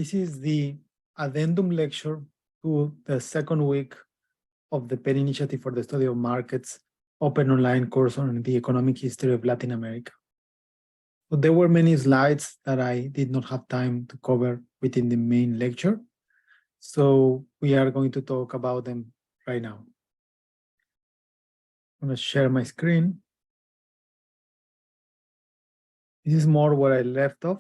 This is the addendum lecture to the second week of the Penn Initiative for the Study of Markets open online course on the economic history of Latin America. So there were many slides that I did not have time to cover within the main lecture. So we are going to talk about them right now. I'm going to share my screen. This is more where I left off.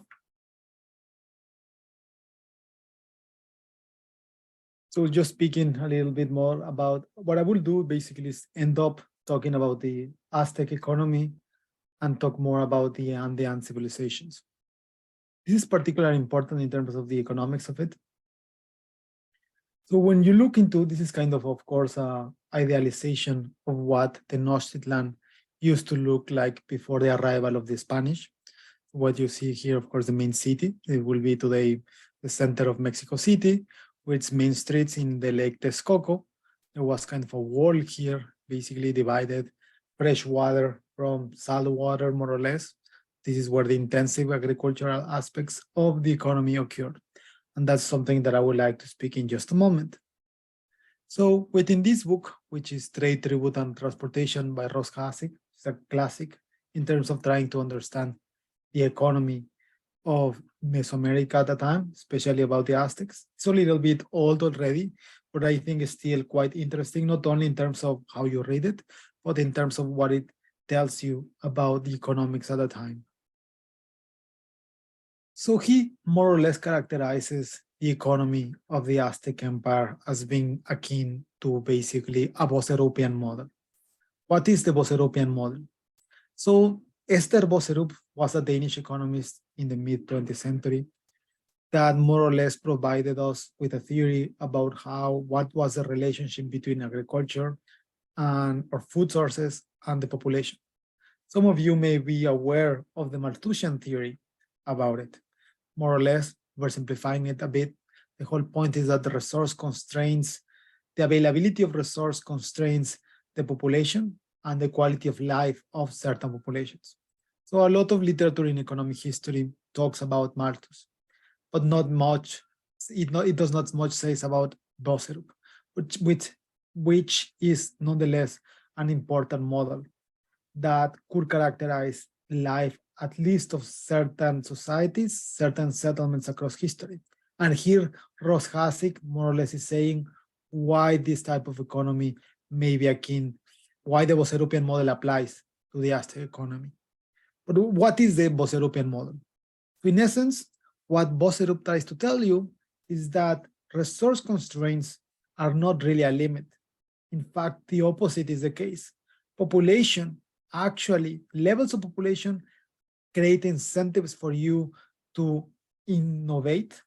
So just speaking a little bit more about what I will do basically is end up talking about the Aztec economy and talk more about the Andean civilizations. This is particularly important in terms of the economics of it. So when you look into, this is kind of course, idealization of what Tenochtitlan used to look like before the arrival of the Spanish. What you see here, of course, the main city. It will be today the center of Mexico City, with its main streets in the Lake Texcoco. There was kind of a wall here, basically divided fresh water from salt water, more or less. This is where the intensive agricultural aspects of the economy occurred. And that's something that I would like to speak in just a moment. So within this book, which is Trade, Tribute, and Transportation by Ross Hasek, it's a classic in terms of trying to understand the economy of Mesoamerica at the time, especially about the Aztecs. It's a little bit old already, but I think it's still quite interesting, not only in terms of how you read it, but in terms of what it tells you about the economics at the time. So he more or less characterizes the economy of the Aztec Empire as being akin to basically a Boserupian model. What is the Boserupian model? So Esther Boserup was a Danish economist in the mid-20th century that more or less provided us with a theory about what was the relationship between agriculture and or food sources and the population. Some of you may be aware of the Malthusian theory about it. More or less, we're simplifying it a bit. The whole point is that the availability of resource constrains the population and the quality of life of certain populations. So a lot of literature in economic history talks about Malthus, but not much. It does not much says about Boserup, which is nonetheless an important model that could characterize life, at least of certain societies, certain settlements across history. And here, Ross Hasek more or less is saying why this type of economy may be akin, why the Boserupian model applies to the Aztec economy. But what is the Boserupian model? In essence, what Boserup tries to tell you is that resource constraints are not really a limit. In fact, the opposite is the case. Levels of population create incentives for you to innovate,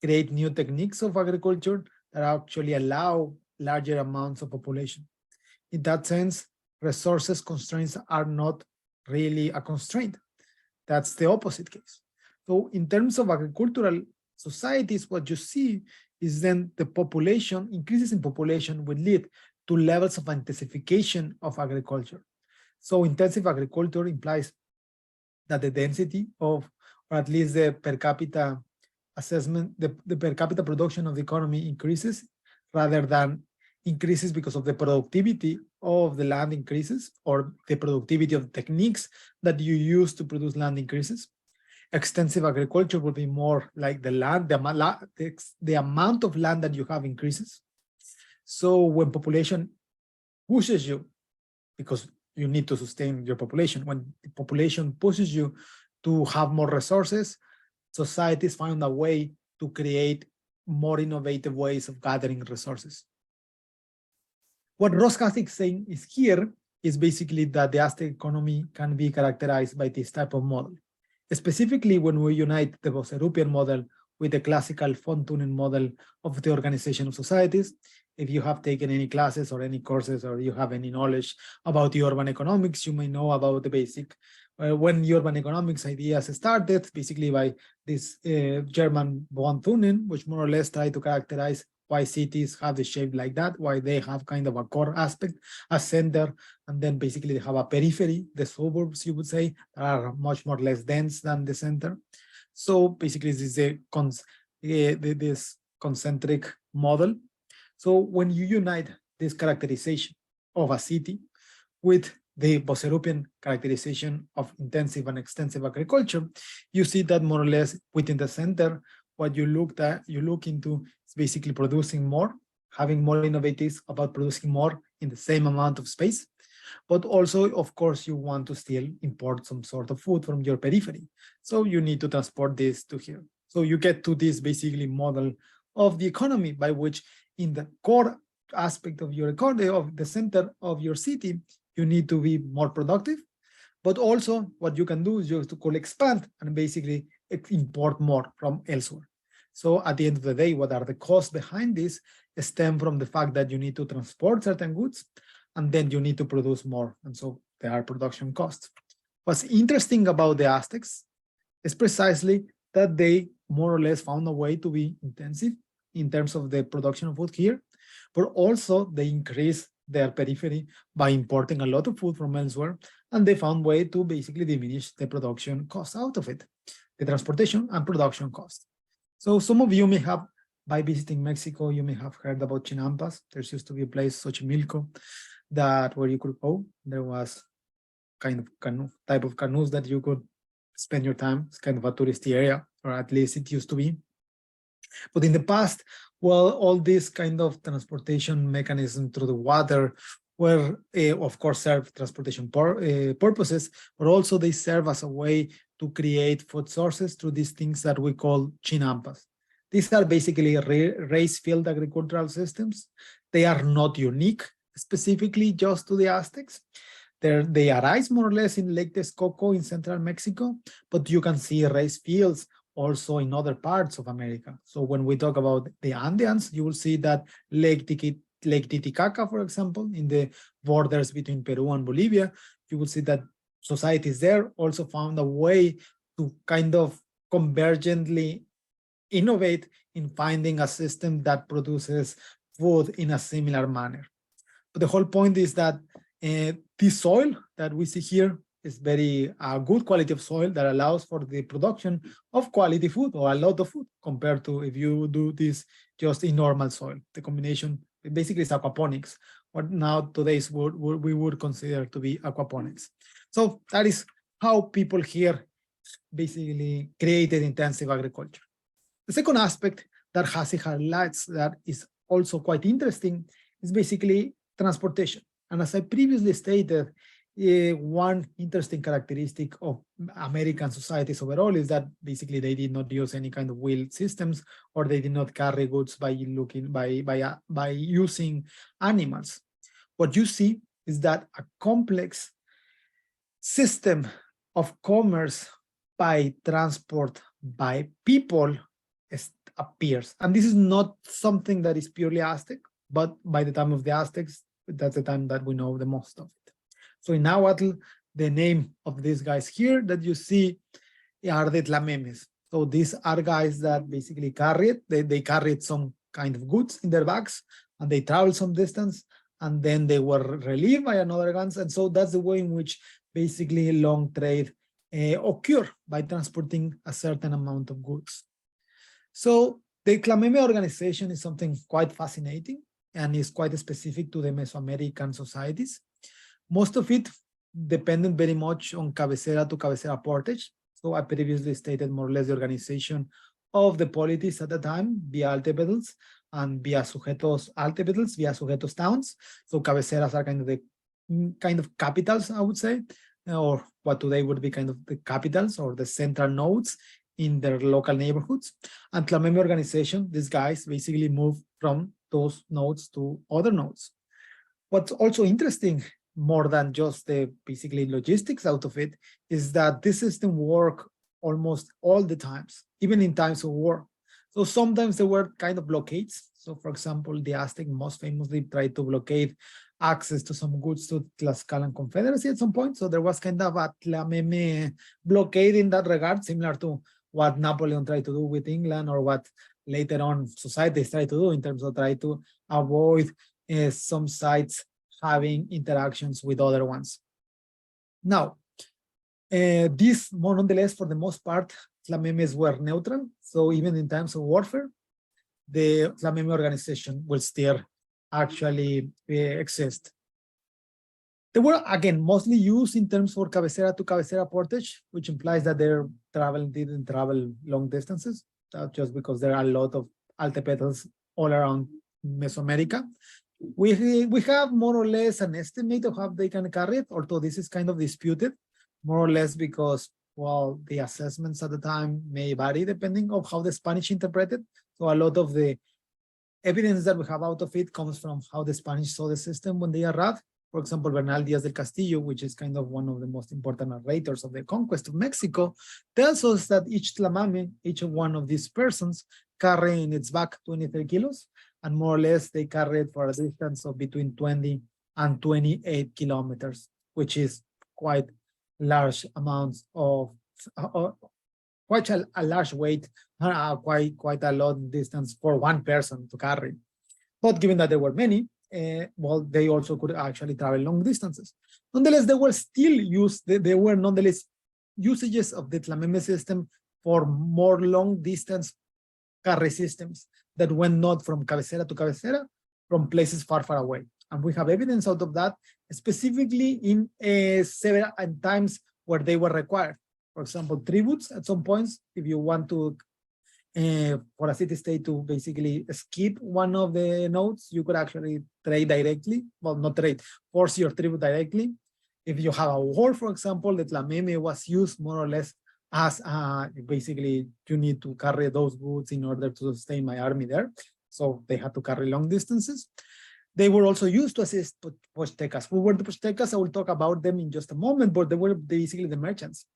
create new techniques of agriculture that actually allow larger amounts of population. In that sense, resources constraints are not really a constraint. That's the opposite case. So in terms of agricultural societies, what you see is then the population, increases in population will lead to levels of intensification of agriculture. So intensive agriculture implies that the density of, or at least the per capita assessment, the per capita production of the economy increases rather than increases because of the productivity of the land increases or the productivity of the techniques that you use to produce land increases. Extensive agriculture will be more like the amount of land that you have increases. So when population pushes you, because you need to sustain your population, when the population pushes you to have more resources, societies find a way to create more innovative ways of gathering resources. What Ross Hasek is saying is here is basically that the Aztec economy can be characterized by this type of model. Specifically, when we unite the Boserupian model with the classical von Thunen model of the organization of societies. If you have taken any classes or any courses, or you have any knowledge about the urban economics, you may know about the basic, when the urban economics ideas started, basically by this German von Thunen, which more or less tried to characterize why cities have the shape like that, why they have kind of a core aspect, a center, and then basically they have a periphery, the suburbs, you would say, that are much more less dense than the center. So basically this is this concentric model. So when you unite this characterization of a city with the Boserupian characterization of intensive and extensive agriculture, you see that more or less within the center, what you look into is basically producing more, having more innovatives about producing more in the same amount of space. But also, of course, you want to still import some sort of food from your periphery. So you need to transport this to here. So you get to this basically model of the economy by which in the core aspect of your economy, of the center of your city, you need to be more productive. But also what you can do is just to call expand and basically import more from elsewhere. So at the end of the day, what are the costs behind this stem from the fact that you need to transport certain goods and then you need to produce more. And so there are production costs. What's interesting about the Aztecs is precisely that they more or less found a way to be intensive in terms of the production of food here, but also they increased their periphery by importing a lot of food from elsewhere, and they found a way to basically diminish the production cost out of it, the transportation and production cost. So some of you may have, by visiting Mexico, you may have heard about chinampas. There used to be a place, Xochimilco, that where you could go. There was kind of canoe, type of canoes that you could spend your time. It's kind of a touristy area, or at least it used to be. But in the past, well, all this kind of transportation mechanism through the water were, of course, serve transportation purposes, but also they serve as a way to create food sources through these things that we call chinampas. These are basically raised field agricultural systems. They are not unique specifically just to the Aztecs. They arise more or less in Lake Texcoco in central Mexico, but you can see raised fields also in other parts of America. So when we talk about the Andeans, you will see that Lake Titicaca, for example, in the borders between Peru and Bolivia, you will see that societies there also found a way to kind of convergently innovate in finding a system that produces food in a similar manner. But the whole point is that this soil that we see here is very good quality of soil that allows for the production of quality food or a lot of food compared to if you do this just in normal soil. The combination basically is aquaponics, what now today's word we would consider to be aquaponics. So that is how people here basically created intensive agriculture. The second aspect that Hasi highlights that is also quite interesting is basically transportation. And as I previously stated, one interesting characteristic of American societies overall is that basically they did not use any kind of wheeled systems, or they did not carry goods by using animals. What you see is that a complex system of commerce by transport by people appears. And this is not something that is purely Aztec, but by the time of the Aztecs, that's the time that we know the most of it. So in Nahuatl, the name of these guys here that you see are the tlamemes. So these are guys that basically carried, they carried some kind of goods in their bags, and they traveled some distance, and then they were relieved by another guns. And so that's the way in which basically long trade occur by transporting a certain amount of goods. So the Tlameme organization is something quite fascinating and is quite specific to the Mesoamerican societies. Most of it depended very much on cabecera to cabecera portage. So I previously stated more or less the organization of the polities at the time via altepetls and via sujetos altepetls, via sujetos towns. So cabeceras are kind of capitals, I would say, or what today would be kind of the capitals or the central nodes in their local neighborhoods. And Tlameme organization, these guys basically move from those nodes to other nodes. What's also interesting, more than just the basically logistics out of it, is that this system works almost all the times, even in times of war. So sometimes there were kind of blockades. So for example, the Aztec most famously tried to blockade access to some goods to Tlaxcalan Confederacy at some point. So there was kind of a Tlameme blockade in that regard, similar to what Napoleon tried to do with England, or what later on societies tried to do in terms of try to avoid some sites having interactions with other ones. Now, this, nonetheless, for the most part, Tlamemes were neutral. So even in times of warfare, the Tlameme organization will still actually exist. They were, again, mostly used in terms for cabecera to cabecera portage, which implies that didn't travel long distances, just because there are a lot of altepetals all around Mesoamerica. We have more or less an estimate of how they can carry it, although this is kind of disputed, more or less because, well, the assessments at the time may vary depending on how the Spanish interpreted. So a lot of the evidence that we have out of it comes from how the Spanish saw the system when they arrived. For example, Bernal Diaz del Castillo, which is kind of one of the most important narrators of the conquest of Mexico, tells us that each tlamame, each one of these persons, carry in its back 23 kilos, and more or less they carry it for a distance of between 20 and 28 kilometers, which is quite large amounts of, quite a large weight, quite a long distance for one person to carry. But given that there were many, well, they also could actually travel long distances. Nonetheless, they were still used, there were nonetheless usages of the Tlameme system for more long distance carry systems that went not from cabecera to cabecera, from places far, far away. And we have evidence out of that, specifically in several times where they were required. For example, tributes at some points, if you want to for a city-state to basically skip one of the nodes, you could actually trade directly. Well, not trade, force your tribute directly. If you have a war, for example, the Tlameme was used more or less as basically you need to carry those goods in order to sustain my army there. So they had to carry long distances. They were also used to assist Pochtecas. Who were the Pochtecas? I will talk about them in just a moment, but they were basically the merchants.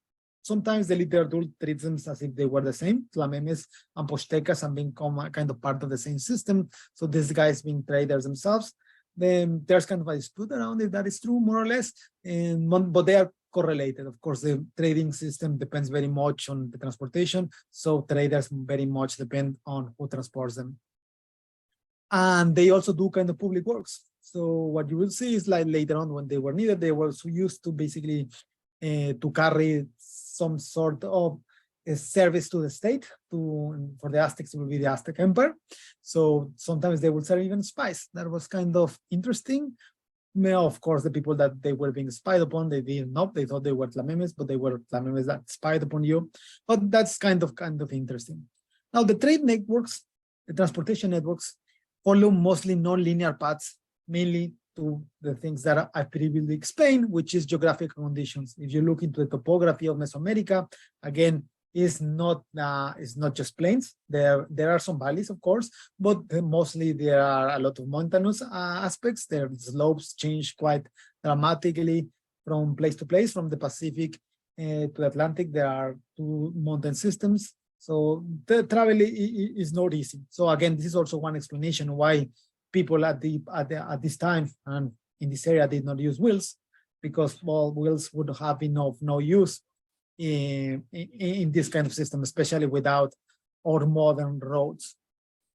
Sometimes the literature treats them as if they were the same, Tlamemes and Pochtecas, and become a kind of part of the same system. So these guys being traders themselves. Then there's kind of a dispute around if that is true, more or less, but they are correlated. Of course, the trading system depends very much on the transportation, so traders very much depend on who transports them. And they also do kind of public works. So what you will see is like later on when they were needed, they were so used to basically to carry some sort of service to the state. For the Aztecs, it will be the Aztec Empire. So sometimes they would serve even spies. That was kind of interesting. Of course, the people that they were being spied upon, they didn't know. They thought they were Tlamemes, but they were Tlamemes that spied upon you. But that's kind of interesting. Now, the trade networks, the transportation networks, follow mostly non-linear paths, mainly to the things that I previously explained, which is geographic conditions. If you look into the topography of Mesoamerica, again, it's not just plains. There are some valleys, of course, but mostly there are a lot of mountainous aspects. Their slopes change quite dramatically from place to place. From the Pacific to the Atlantic, there are two mountain systems. So the travel is not easy. So again, this is also one explanation why people at this time and in this area did not use wheels, because, well, wheels would have been of no use in this kind of system, especially without our modern roads.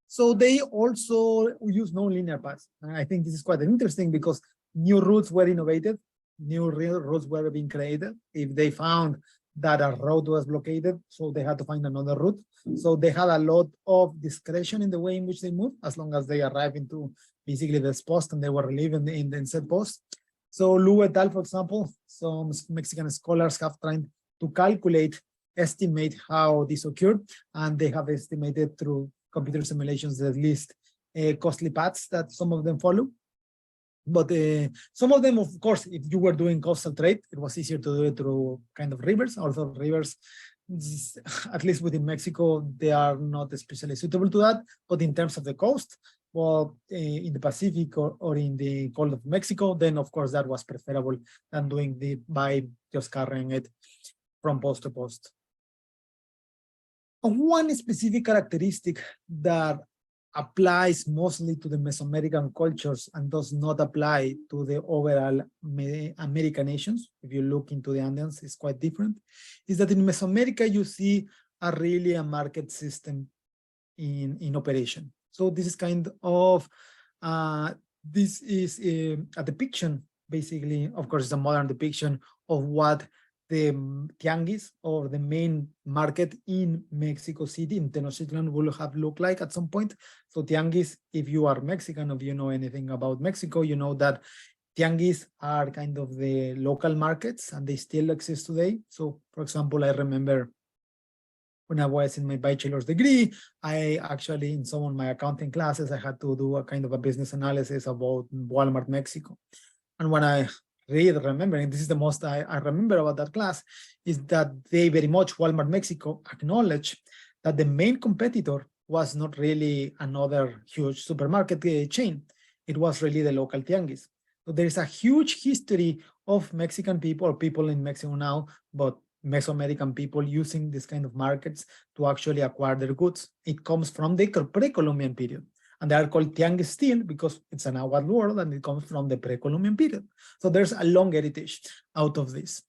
So they also use non-linear paths. And I think this is quite interesting because new routes were innovated, new rail routes were being created. If they found that a road was blockaded, so they had to find another route. So they had a lot of discretion in the way in which they moved, as long as they arrived into basically this post and they were living in the said post. So Lu et al., for example, some Mexican scholars have tried to estimate how this occurred, and they have estimated through computer simulations at least costly paths that some of them follow. But some of them, of course, if you were doing coastal trade, it was easier to do it through kind of rivers. Also, rivers, at least within Mexico, they are not especially suitable to that. But in terms of the coast, well, in the Pacific or in the Gulf of Mexico, then of course that was preferable than doing it by just carrying it from post to post. One specific characteristic that applies mostly to the Mesoamerican cultures and does not apply to the overall American nations, if you look into the Andeans, it's quite different, is that in Mesoamerica you see really a market system in operation. So this is kind of, this is a depiction, basically, of course, it's a modern depiction of what the tianguis or the main market in Mexico City, in Tenochtitlan, will have looked like at some point. So tianguis, if you are Mexican, if you know anything about Mexico, you know that tianguis are kind of the local markets and they still exist today. So for example, I remember when I was in my bachelor's degree, I actually, in some of my accounting classes, I had to do a kind of a business analysis about Walmart Mexico. And when I remember, and this is the most I remember about that class, is that they very much, Walmart Mexico, acknowledged that the main competitor was not really another huge supermarket chain. It was really the local tianguis. So there's a huge history of Mexican people, or people in Mexico now, but Mesoamerican people using this kind of markets to actually acquire their goods. It comes from the pre-Columbian period. And they are called tianguis still because it's an Nahuatl word and it comes from the pre-Columbian period. So there's a long heritage out of this.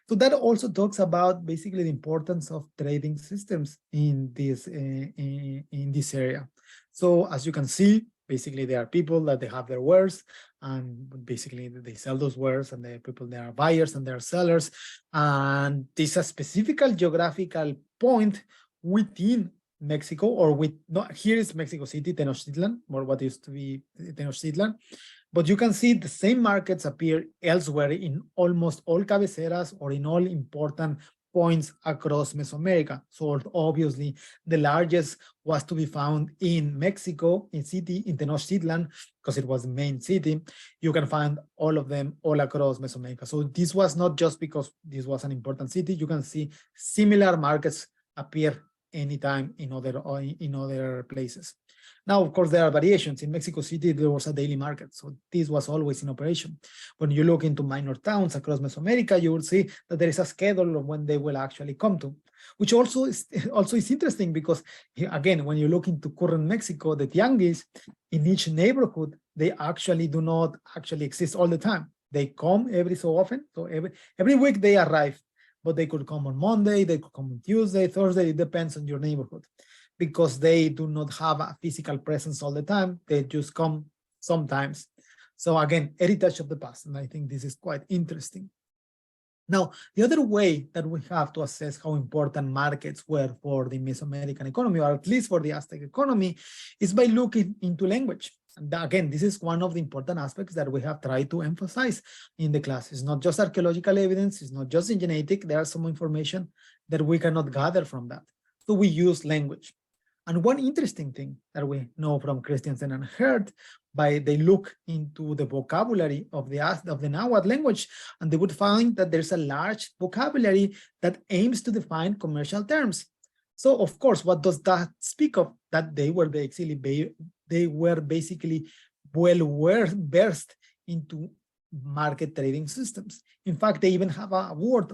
So that also talks about basically the importance of trading systems in this area. So as you can see, basically there are people that they have their wares and basically they sell those wares, and the people, there are buyers and there are sellers. And this is a specific geographical point within Mexico, or with, no, here is Mexico City, Tenochtitlan, or what used to be Tenochtitlan. But you can see the same markets appear elsewhere in almost all cabeceras or in all important points across Mesoamerica. So obviously the largest was to be found in Mexico, in city, in Tenochtitlan, because it was the main city. You can find all of them all across Mesoamerica. So this was not just because this was an important city. You can see similar markets appear anytime in other places. Now, of course, there are variations. In Mexico City, there was a daily market, so this was always in operation. When you look into minor towns across Mesoamerica, you will see that there is a schedule of when they will actually come to, which also is interesting because, again, when you look into current Mexico, the tianguis in each neighborhood, they actually do not actually exist all the time. They come every so often, so every week they arrive, but they could come on Monday, they could come on Tuesday, Thursday, it depends on your neighborhood, because they do not have a physical presence all the time. They just come sometimes. So again, heritage of the past. And I think this is quite interesting. Now, the other way that we have to assess how important markets were for the Mesoamerican economy, or at least for the Aztec economy, is by looking into language. And again, this is one of the important aspects that we have tried to emphasize in the class. It's not just archaeological evidence, it's not just in genetic, there are some information that we cannot gather from that. So we use language. And one interesting thing that we know from Christensen and Herd, they look into the vocabulary of the Nahuatl language, and they would find that there's a large vocabulary that aims to define commercial terms. So of course, what does that speak of? That they were basically well versed into market trading systems. In fact, they even have a word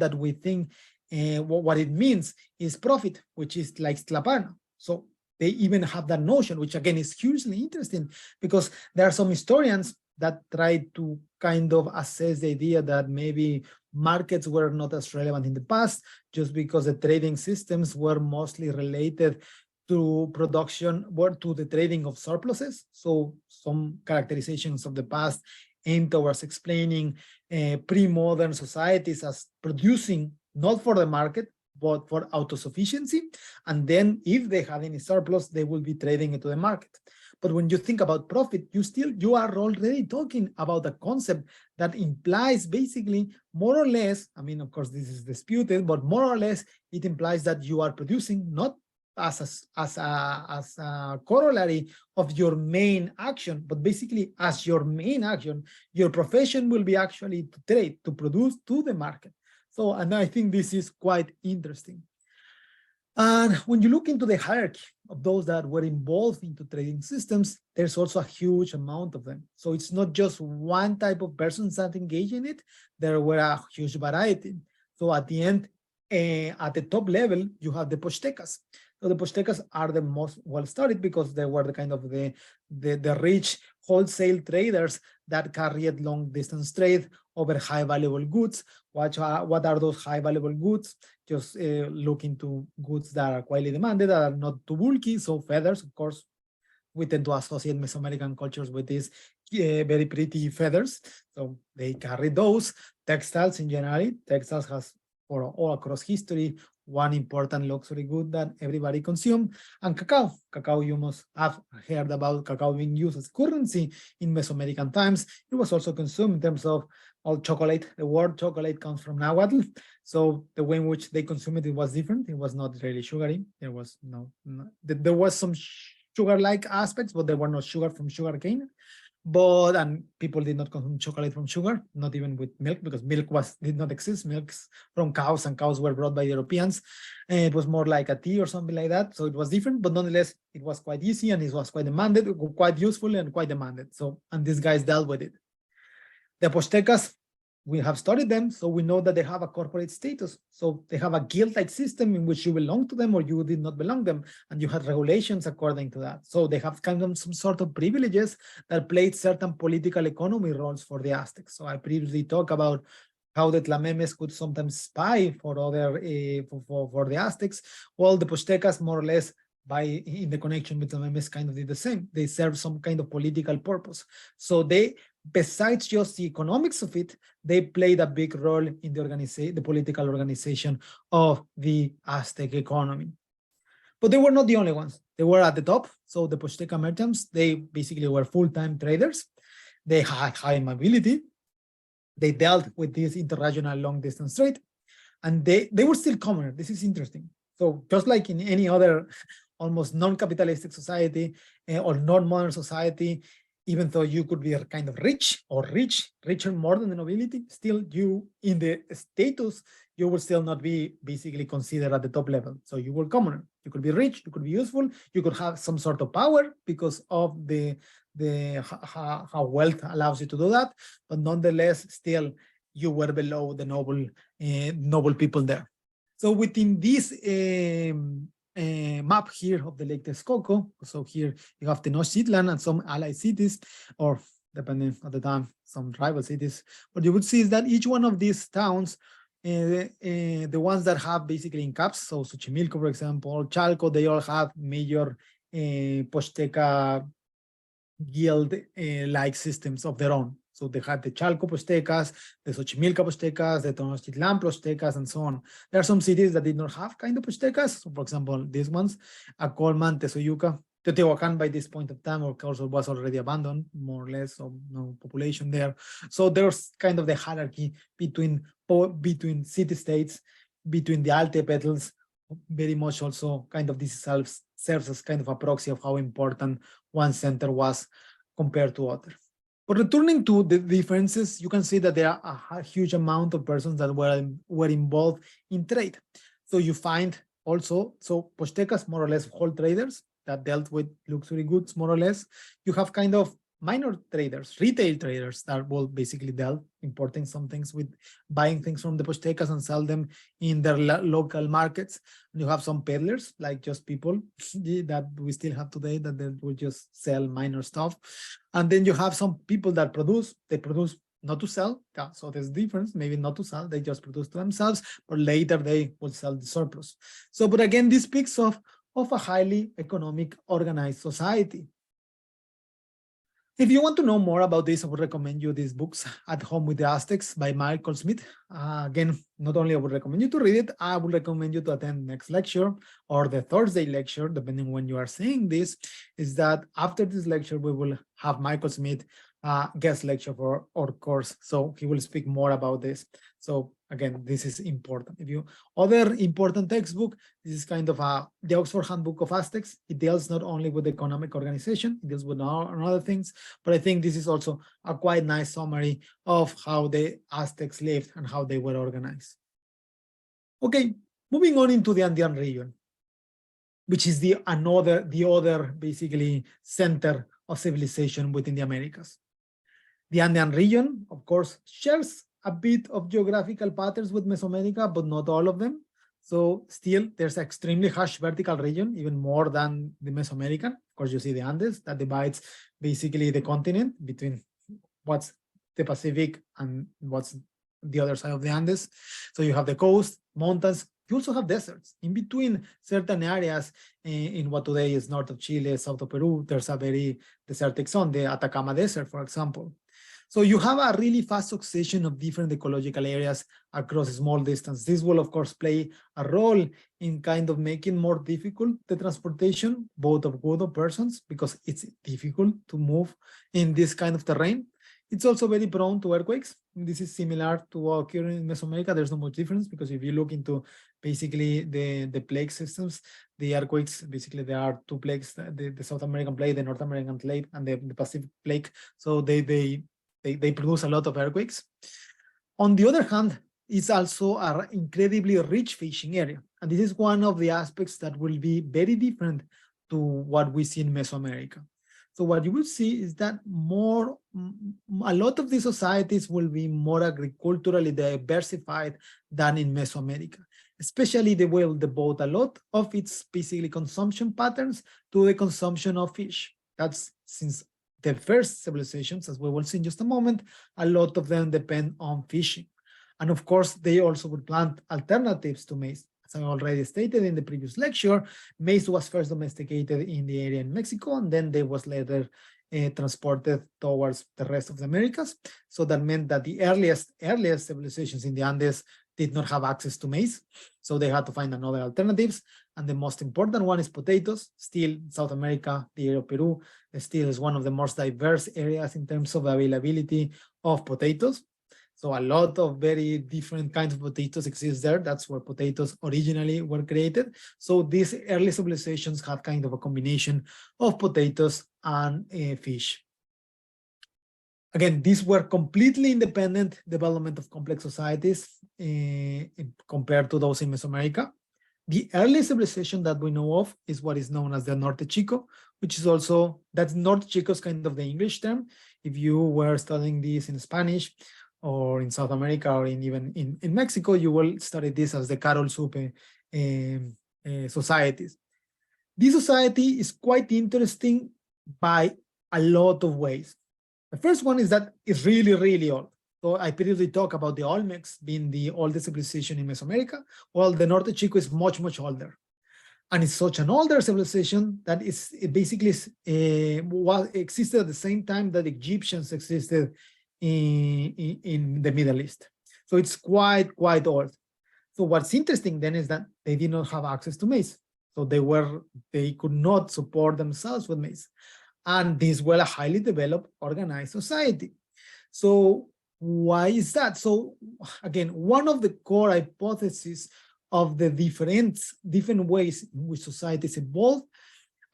that we think what it means is profit, which is like tlapana. So they even have that notion, which again is hugely interesting, because there are some historians that try to kind of assess the idea that maybe markets were not as relevant in the past, just because the trading systems were mostly related to production, or to the trading of surpluses. So some characterizations of the past aim towards explaining pre-modern societies as producing not for the market, but for autosufficiency. And then if they have any surplus, they will be trading into the market. But when you think about profit, you are already talking about a concept that implies basically more or less, I mean, of course, this is disputed, but more or less it implies that you are producing not as a corollary of your main action, but basically as your main action, your profession will be actually to trade, to produce to the market. So, and I think this is quite interesting. And when you look into the hierarchy of those that were involved into trading systems, there's also a huge amount of them. So it's not just one type of persons that engage in it. There were a huge variety. So at the end, at the top level, you have the Pochtecas. So the Pochtecas are the most well-studied because they were the kind of the rich wholesale traders that carried long-distance trade over high valuable goods. What are those high valuable goods? Just look into goods that are quietly demanded, that are not too bulky. So feathers, of course, we tend to associate Mesoamerican cultures with these very pretty feathers. So they carry those. Textiles in general, textiles has for all across history one important luxury good that everybody consumed, and cacao. Cacao, you must have heard about cacao being used as currency in Mesoamerican times. It was also consumed in terms of all chocolate. The word chocolate comes from Nahuatl. So the way in which they consumed it was different. It was not really sugary. There was there was some sugar-like aspects, but there were no sugar from sugar cane. But and people did not consume chocolate from sugar, not even with milk, because milk did not exist. Milks from cows, and cows were brought by Europeans, and it was more like a tea or something like that. So it was different, but nonetheless, it was quite easy and it was quite demanded, quite useful and quite demanded. So, and these guys dealt with it. The Poztecas, we have studied them, so we know that they have a corporate status. So they have a guild-like system in which you belong to them or you did not belong them, and you have regulations according to that. So they have kind of some sort of privileges that played certain political economy roles for the Aztecs. So I previously talked about how the Tlamemes could sometimes spy for other for the Aztecs. Well, the Poztecas more or less in the connection with Tlamemes kind of did the same. They serve some kind of political purpose. So they, besides just the economics of it, they played a big role in the political organization of the Aztec economy. But they were not the only ones. They were at the top. So the Pozteca merchants, they basically were full-time traders. They had high mobility. They dealt with this international long-distance trade, and they were still common. This is interesting. So just like in any other almost non-capitalistic society or non-modern society, even though you could be kind of rich or richer more than the nobility, still you in the status, you will still not be basically considered at the top level. So you were commoner. You could be rich, you could be useful, you could have some sort of power because of how wealth allows you to do that, but nonetheless, still you were below the noble people there. So within this map here of the Lake Texcoco, so here you have Tenochtitlan and some allied cities, or depending on the time, some rival cities. What you would see is that each one of these towns, the ones that have basically in caps, so Xochimilco, for example, Chalco, they all have major Pozteca guild-like systems of their own. So they had the Chalco Poztecas, the Xochimilco Poztecas, the Tenochtitlan Poztecas, and so on. There are some cities that did not have kind of Poztecas. So for example, these ones, Acolman, Tezoyuca, Teotihuacan by this point of time, of course, was already abandoned, more or less, so no population there. So there's kind of the hierarchy between city-states, between the Altepetls, very much also kind of this serves as kind of a proxy of how important one center was compared to other. But returning to the differences, you can see that there are a huge amount of persons that were involved in trade. So you find also, so Poztecas more or less whole traders that dealt with luxury goods more or less. You have kind of minor traders, retail traders that will basically dealt importing some things with buying things from the Poztecas and sell them in their local markets. And you have some peddlers, like just people that we still have today that they will just sell minor stuff. And then you have some people that they produce not to sell. Yeah, so there's a difference, maybe not to sell, they just produce to themselves, but later they will sell the surplus. So, but again, this speaks of a highly economic organized society. If you want to know more about this, I would recommend you these books, At Home with the Aztecs by Michael Smith. Again, not only I would recommend you to read it, I would recommend you to attend next lecture or the Thursday lecture, depending when you are seeing this, is that after this lecture, we will have Michael Smith guest lecture for our course. So he will speak more about this. So again, this is important. If you other important textbook, this is kind of the Oxford Handbook of Aztecs. It deals not only with economic organization, it deals with other things, but I think this is also a quite nice summary of how the Aztecs lived and how they were organized. Okay, moving on into the Andean region, which is the other basically center of civilization within the Americas. The Andean region, of course, shares a bit of geographical patterns with Mesoamerica, but not all of them. So still, there's an extremely harsh vertical region, even more than the Mesoamerican. Of course, you see the Andes that divides basically the continent between what's the Pacific and what's the other side of the Andes. So you have the coast, mountains, you also have deserts. In between certain areas in what today is north of Chile, south of Peru, there's a very desertic zone, the Atacama Desert, for example. So you have a really fast succession of different ecological areas across a small distance. This will, of course, play a role in kind of making more difficult the transportation, both of goods or persons, because it's difficult to move in this kind of terrain. It's also very prone to earthquakes. This is similar to what occurring in Mesoamerica. There's no much difference because if you look into basically the plague systems, the earthquakes, basically there are two plagues, the South American plague, the North American plague, and the Pacific plague. So they produce a lot of earthquakes. On the other hand, it's also an incredibly rich fishing area. And this is one of the aspects that will be very different to what we see in Mesoamerica. So what you will see is that a lot of these societies will be more agriculturally diversified than in Mesoamerica, especially they will devote a lot of its basically consumption patterns to the consumption of fish. That's since the first civilizations, as we will see in just a moment, a lot of them depend on fishing. And of course, they also would plant alternatives to maize. As I already stated in the previous lecture, maize was first domesticated in the area in Mexico, and then they was later transported towards the rest of the Americas. So that meant that the earliest civilizations in the Andes did not have access to maize. So they had to find another alternatives. And the most important one is potatoes. Still, South America, the area of Peru, still is one of the most diverse areas in terms of availability of potatoes. So a lot of very different kinds of potatoes exist there. That's where potatoes originally were created. So these early civilizations had kind of a combination of potatoes and fish. Again, these were completely independent development of complex societies compared to those in Mesoamerica. The early civilization that we know of is what is known as the Norte Chico, which is also, that's Norte Chico is kind of the English term. If you were studying this in Spanish, or in South America, or even in Mexico, you will study this as the Carol Supe societies. This society is quite interesting by a lot of ways. The first one is that it's really, really old. So I previously talked about the Olmecs being the oldest civilization in Mesoamerica. Well, the Norte Chico is much, much older. And it's such an older civilization that it basically existed at the same time that Egyptians existed in the Middle East. So it's quite old. So what's interesting then is that they did not have access to maize. So they could not support themselves with maize. And these were a highly developed, organized society. So why is that? So again, one of the core hypotheses of the different ways in which societies evolve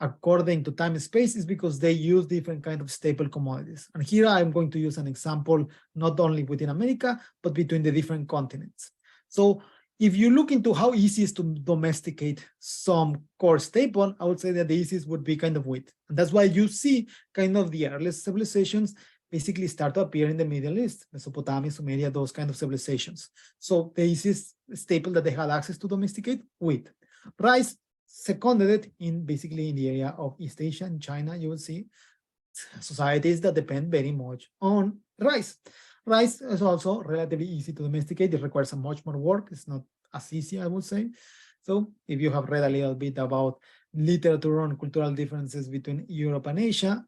according to time and space is because they use different kind of staple commodities. And here I'm going to use an example, not only within America, but between the different continents. So if you look into how easy it is to domesticate some core staple, I would say that the easiest would be kind of wheat. And that's why you see kind of the earliest civilizations basically start to appear in the Middle East, Mesopotamia, Sumeria, those kind of civilizations. So the easiest staple that they had access to domesticate, wheat. Rice, seconded it basically in the area of East Asia and China. You will see societies that depend very much on rice. Rice is also relatively easy to domesticate. It requires much more work. It's not as easy, I would say. So if you have read a little bit about literature on cultural differences between Europe and Asia,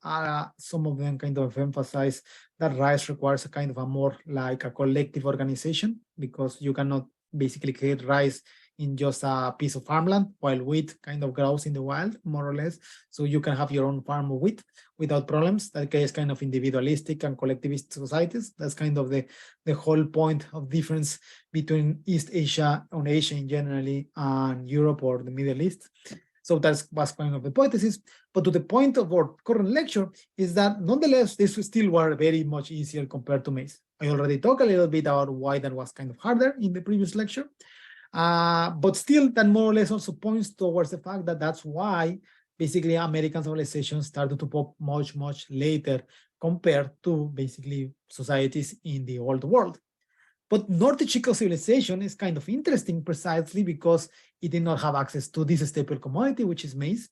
some of them kind of emphasize that rice requires a kind of a more like a collective organization, because you cannot basically create rice in just a piece of farmland, while wheat kind of grows in the wild, more or less. So you can have your own farm of wheat without problems. That case kind of individualistic and collectivist societies. That's kind of the whole point of difference between East Asia, on Asia in generally, and Europe or the Middle East. So that's was kind of the hypothesis. But to the point of our current lecture is that nonetheless, this still were very much easier compared to maize. I already talked a little bit about why that was kind of harder in the previous lecture. But still, that more or less also points towards the fact that that's why basically American civilization started to pop much, much later compared to basically societies in the old world. But Norte Chico civilization is kind of interesting precisely because it did not have access to this staple commodity, which is maize,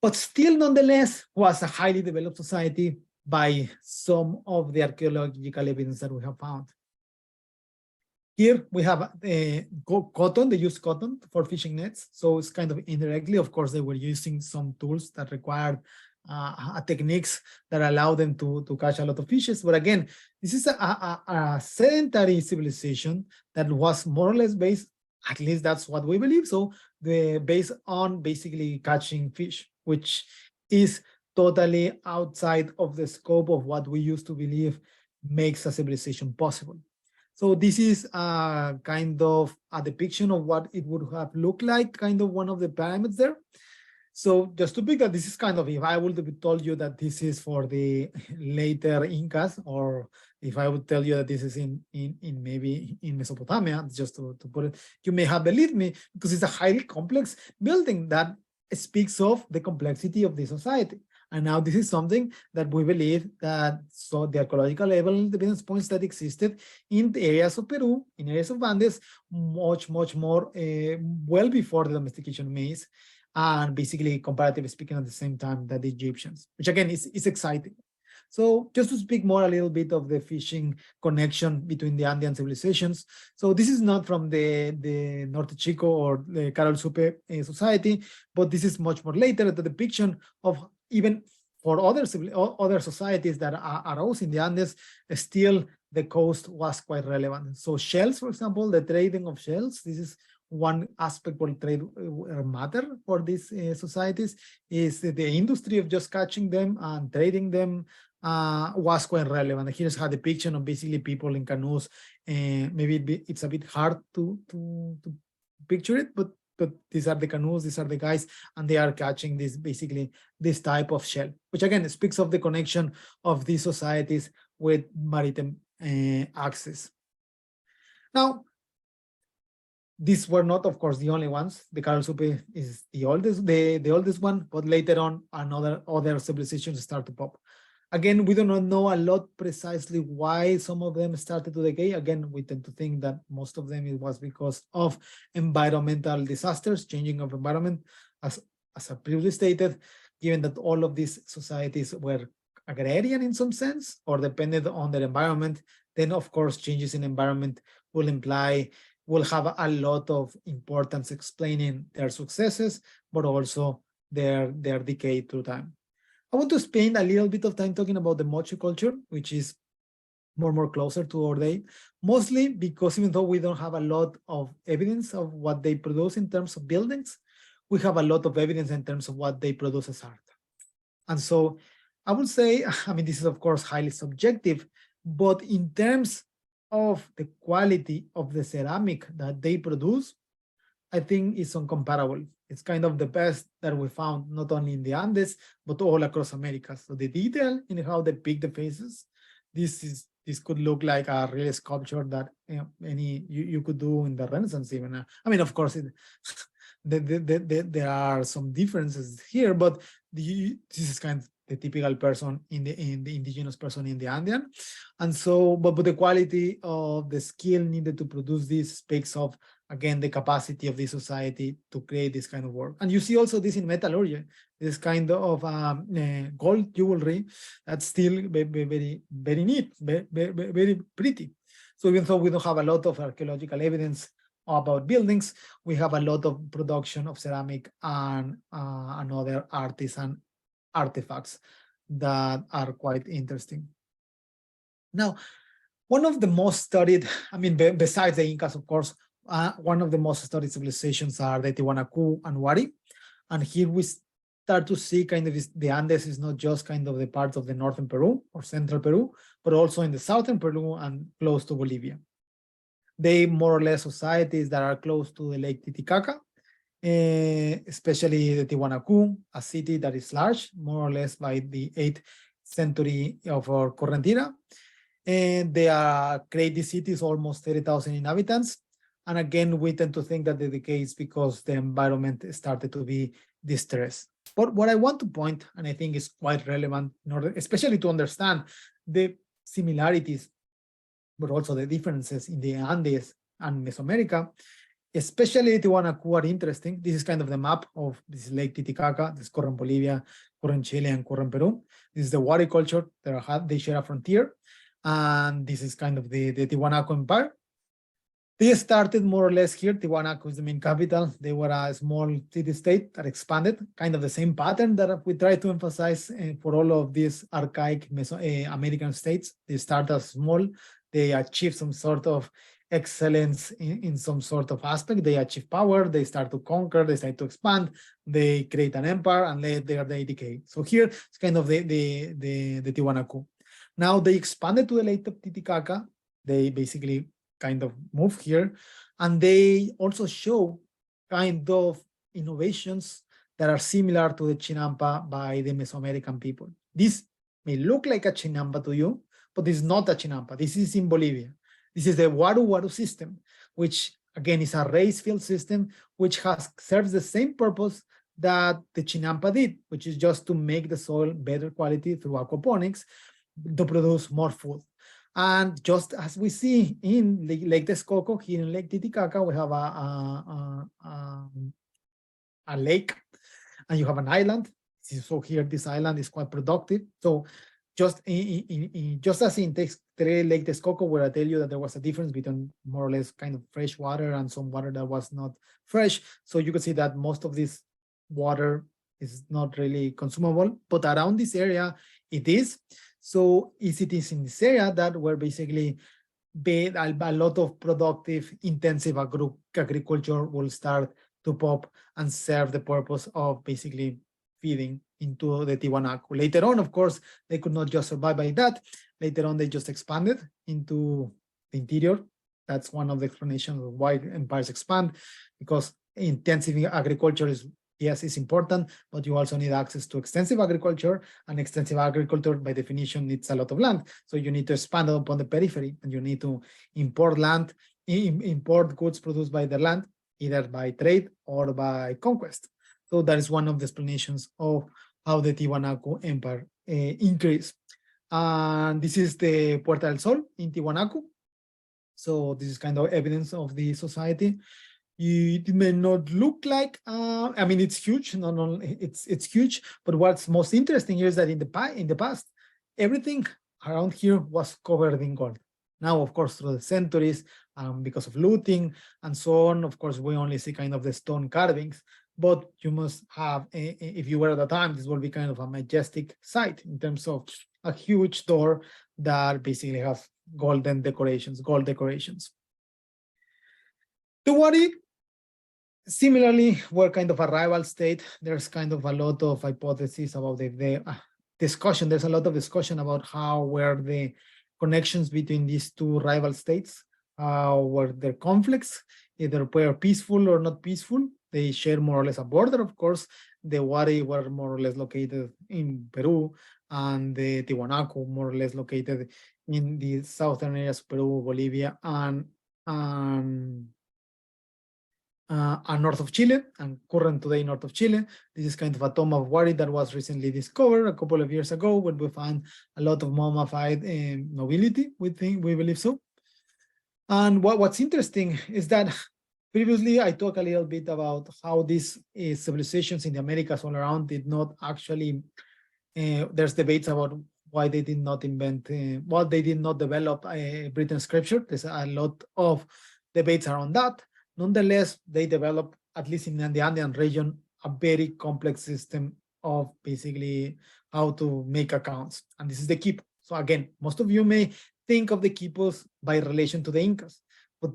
but still nonetheless was a highly developed society by some of the archaeological evidence that we have found. Here we have cotton. They use cotton for fishing nets. So it's kind of indirectly, of course, they were using some tools that required techniques that allow them to catch a lot of fishes. But again, this is a sedentary civilization that was more or less based, at least that's what we believe. So based on basically catching fish, which is totally outside of the scope of what we used to believe makes a civilization possible. So this is kind of a depiction of what it would have looked like, kind of one of the pyramids there. So just to pick that, this is kind of, if I would have told you that this is for the later Incas, or if I would tell you that this is in maybe in Mesopotamia, just to put it, you may have believed me, because it's a highly complex building that speaks of the complexity of the society. And now this is something that we believe that, so the archaeological evidence points that existed in the areas of Peru, in areas of Andes, much more well before the domestication of maize, and basically comparatively speaking at the same time that the Egyptians, which again is exciting. So just to speak more a little bit of the fishing connection between the Andean civilizations. So this is not from the Norte Chico or the Carol Supe society, but this is much more later, the depiction of even for other societies that arose in the Andes, still the coast was quite relevant. So shells, for example, the trading of shells, this is one aspect where trade matter for these societies, is the industry of just catching them and trading them was quite relevant. Here's how the depiction of basically people in canoes, and maybe it's a bit hard to picture it, but these are the canoes, these are the guys, and they are catching this, basically this type of shell, which again speaks of the connection of these societies with maritime access. Now, these were not, of course, the only ones. The Carol Supe is the oldest one, but later on, other civilizations start to pop. Again, we do not know a lot precisely why some of them started to decay. Again, we tend to think that most of them it was because of environmental disasters, changing of environment, as I previously stated, given that all of these societies were agrarian in some sense or depended on their environment, then of course changes in environment will have a lot of importance explaining their successes, but also their decay through time. I want to spend a little bit of time talking about the mochi culture, which is more closer to our day, mostly because even though we don't have a lot of evidence of what they produce in terms of buildings, we have a lot of evidence in terms of what they produce as art. And so I would say, I mean, this is of course highly subjective, but in terms of the quality of the ceramic that they produce, I think it's incomparable. It's kind of the best that we found, not only in the Andes, but all across America. So the detail in how they pick the faces, this could look like a real sculpture that you could do in the Renaissance even. I mean, of course, there are some differences here, but this is kind of the typical person in the indigenous person in the Andean. And so, but the quality of the skill needed to produce this speaks of, again, the capacity of this society to create this kind of work. And you see also this in metallurgy, this kind of gold jewelry that's still very neat, very pretty. So even though we don't have a lot of archaeological evidence about buildings, we have a lot of production of ceramic and other artisan artifacts that are quite interesting. Now, one of the most studied, I mean, besides the Incas, of course, one of the most studied civilizations are the Tiwanaku and Wari. And here we start to see kind of the Andes is not just kind of the parts of the northern Peru or central Peru, but also in the southern Peru and close to Bolivia. They more or less societies that are close to the Lake Titicaca, especially the Tiwanaku, a city that is large, more or less by the 8th century of our current era. And they are crazy cities, almost 30,000 inhabitants. And again, we tend to think that the decay is because the environment started to be distressed. But what I want to point, and I think is quite relevant, in order, especially to understand the similarities, but also the differences in the Andes and Mesoamerica, especially Tiwanaku are interesting. This is kind of the map of this Lake Titicaca, this current Bolivia, current Chile, and current Peru. This is the Wari culture. They share a frontier. And this is kind of the Tiwanaku Empire. They started more or less here. Tiwanaku is the main capital. They were a small city-state that expanded, kind of the same pattern that we try to emphasize for all of these archaic American states. They start as small. They achieve some sort of excellence in some sort of aspect. They achieve power. They start to conquer. They start to expand. They create an empire, and later they decay. So here it's kind of the Tiwanaku. Now they expanded to the Lake of Titicaca. They basically kind of move here, and they also show kind of innovations that are similar to the Chinampa by the Mesoamerican people. This may look like a Chinampa to you, but this is not a Chinampa. This is in Bolivia. This is the Waru Waru system, which again is a raised field system, which serves the same purpose that the Chinampa did, which is just to make the soil better quality through aquaponics to produce more food. And just as we see in Lake Texcoco, here in Lake Titicaca, we have a lake, and you have an island. So here, this island is quite productive. So just just as in Lake Texcoco, where I tell you that there was a difference between more or less kind of fresh water and some water that was not fresh. So you can see that most of this water is not really consumable, but around this area, it is. So it is in this area that where basically a lot of productive, intensive agriculture will start to pop and serve the purpose of basically feeding into the Tiwanaku. Later on, of course, they could not just survive by that. Later on, they just expanded into the interior. That's one of the explanations of why empires expand, because intensive agriculture is, yes, it's important, but you also need access to extensive agriculture, and extensive agriculture by definition needs a lot of land. So you need to expand upon the periphery, and you need to import land, import goods produced by the land, either by trade or by conquest. So that is one of the explanations of how the Tiwanaku Empire increased. And this is the Puerta del Sol in Tiwanaku. So this is kind of evidence of the society. It may not look like, I mean, it's huge. No, it's huge. But what's most interesting here is that in the past, everything around here was covered in gold. Now, of course, through the centuries, because of looting and so on, of course, we only see kind of the stone carvings. But you must have, if you were at the time, this will be kind of a majestic sight in terms of a huge door that basically has gold decorations. The Wari, similarly, were kind of a rival state. There's kind of a lot of hypotheses about the discussion. There's a lot of discussion about how were the connections between these two rival states, were there conflicts, either were peaceful or not peaceful. They share more or less a border, of course. The Wari were more or less located in Peru, and the Tiwanaku more or less located in the southern areas of Peru, Bolivia, and north of Chile, and current today north of Chile. This is kind of a tomb of Wari that was recently discovered a couple of years ago, when we found a lot of mummified nobility, we believe so. And what's interesting is that previously I talked a little bit about how these civilizations in the Americas all around did not actually, there's debates about why they did not invent, why they did not develop written scripture. There's a lot of debates around that. Nonetheless, they developed, at least in the Andean region, a very complex system of basically how to make accounts. And this is the Quipu. So again, most of you may think of the Quipus by relation to the Incas, but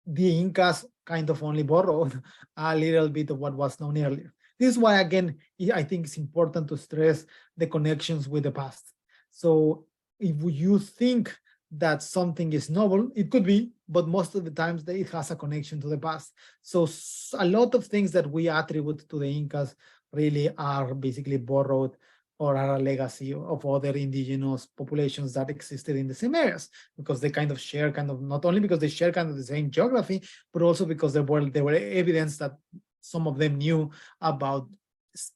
the Incas kind of only borrowed a little bit of what was known earlier. This is why, again, I think it's important to stress the connections with the past. So if you think that something is novel, it could be, but most of the times it has a connection to the past. So a lot of things that we attribute to the Incas really are basically borrowed or are a legacy of other indigenous populations that existed in the same areas, because they kind of share not only because they share kind of the same geography, but also because there were evidence that some of them knew about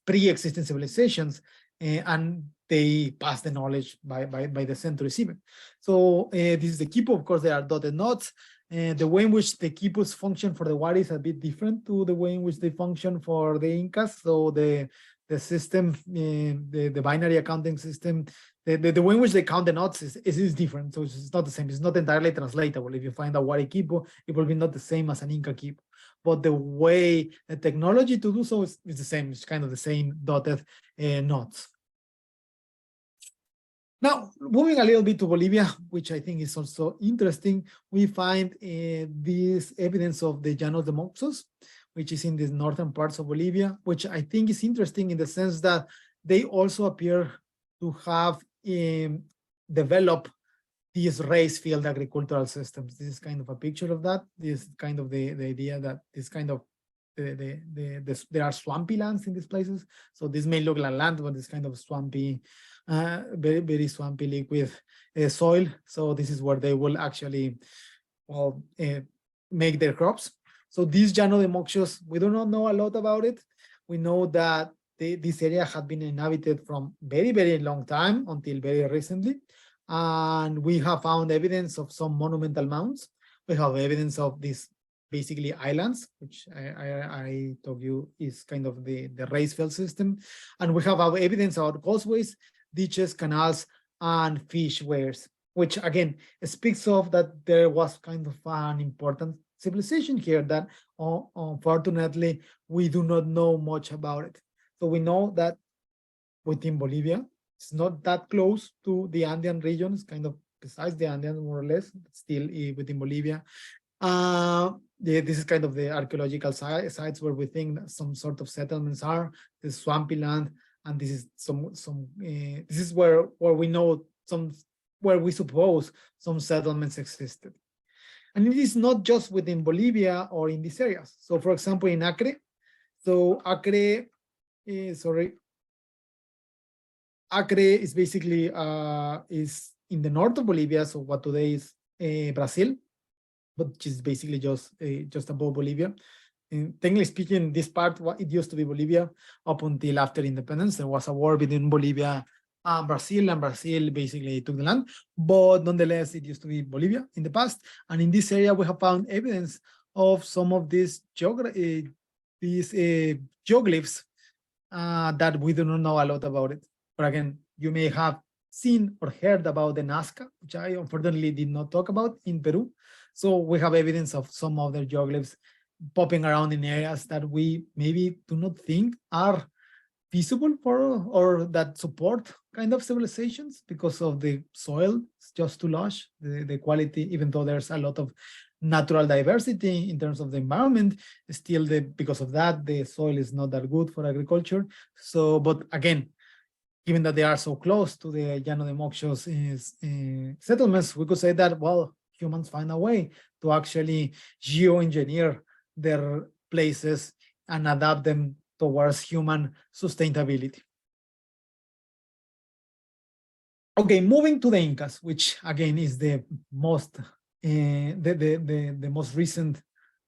pre-existing civilizations, and they pass the knowledge by the centuries even. So this is the Quipu. Of course, there are dotted knots. The way in which the Quipus function for the Wari is a bit different to the way in which they function for the Incas. So the the system, the binary accounting system, the way in which they count the knots is different. So it's not the same. It's not entirely translatable. If you find a Arequipo, it will be not the same as an Inca Quipo. But the way, the technology to do so is the same. It's kind of the same dotted knots. Now, moving a little bit to Bolivia, which I think is also interesting, we find this evidence of the Llanos de Moxos, which is in the northern parts of Bolivia, which I think is interesting in the sense that they also appear to have developed these race field agricultural systems. This is kind of a picture of that. This is kind of the idea that this kind of there are swampy lands in these places. So this may look like land, but it's kind of swampy, very, very swampy liquid soil. So this is where they will actually make their crops. So this Llano de Moxos, we do not know a lot about it. We know that this area had been inhabited from very, very long time until very recently. And we have found evidence of some monumental mounds. We have evidence of these basically islands, which I told you is kind of the race field system. And we have evidence of causeways, ditches, canals, and fish weirs, which again speaks of that there was kind of an important civilization here that unfortunately we do not know much about it. So we know that within Bolivia, it's not that close to the Andean region, it's kind of besides the Andean more or less, still within Bolivia. This is kind of the archaeological sites where we think that some sort of settlements are, the swampy land, and this is this is where we know where we suppose some settlements existed. And it is not just within Bolivia or in these areas. So for example, in Acre, so Acre is basically is in the north of Bolivia, so what today is Brazil, but which is basically just above Bolivia. Technically speaking, this part, it used to be Bolivia up until after independence. There was a war between Bolivia and Brazil basically took the land. But nonetheless, it used to be Bolivia in the past. And in this area, we have found evidence of some of these geoglyphs that we do not know a lot about it. But again, you may have seen or heard about the Nazca, which I unfortunately did not talk about in Peru. So we have evidence of some other geoglyphs popping around in areas that we maybe do not think are feasible for or that support kind of civilizations because of the soil. It's just too lush, the quality, even though there's a lot of natural diversity in terms of the environment, still because of that, the soil is not that good for agriculture. So, but again, given that they are so close to the Llano de Moxos settlements, we could say that, well, humans find a way to actually geoengineer their places and adapt them towards human sustainability. Okay, moving to the Incas, which again is the most the most recent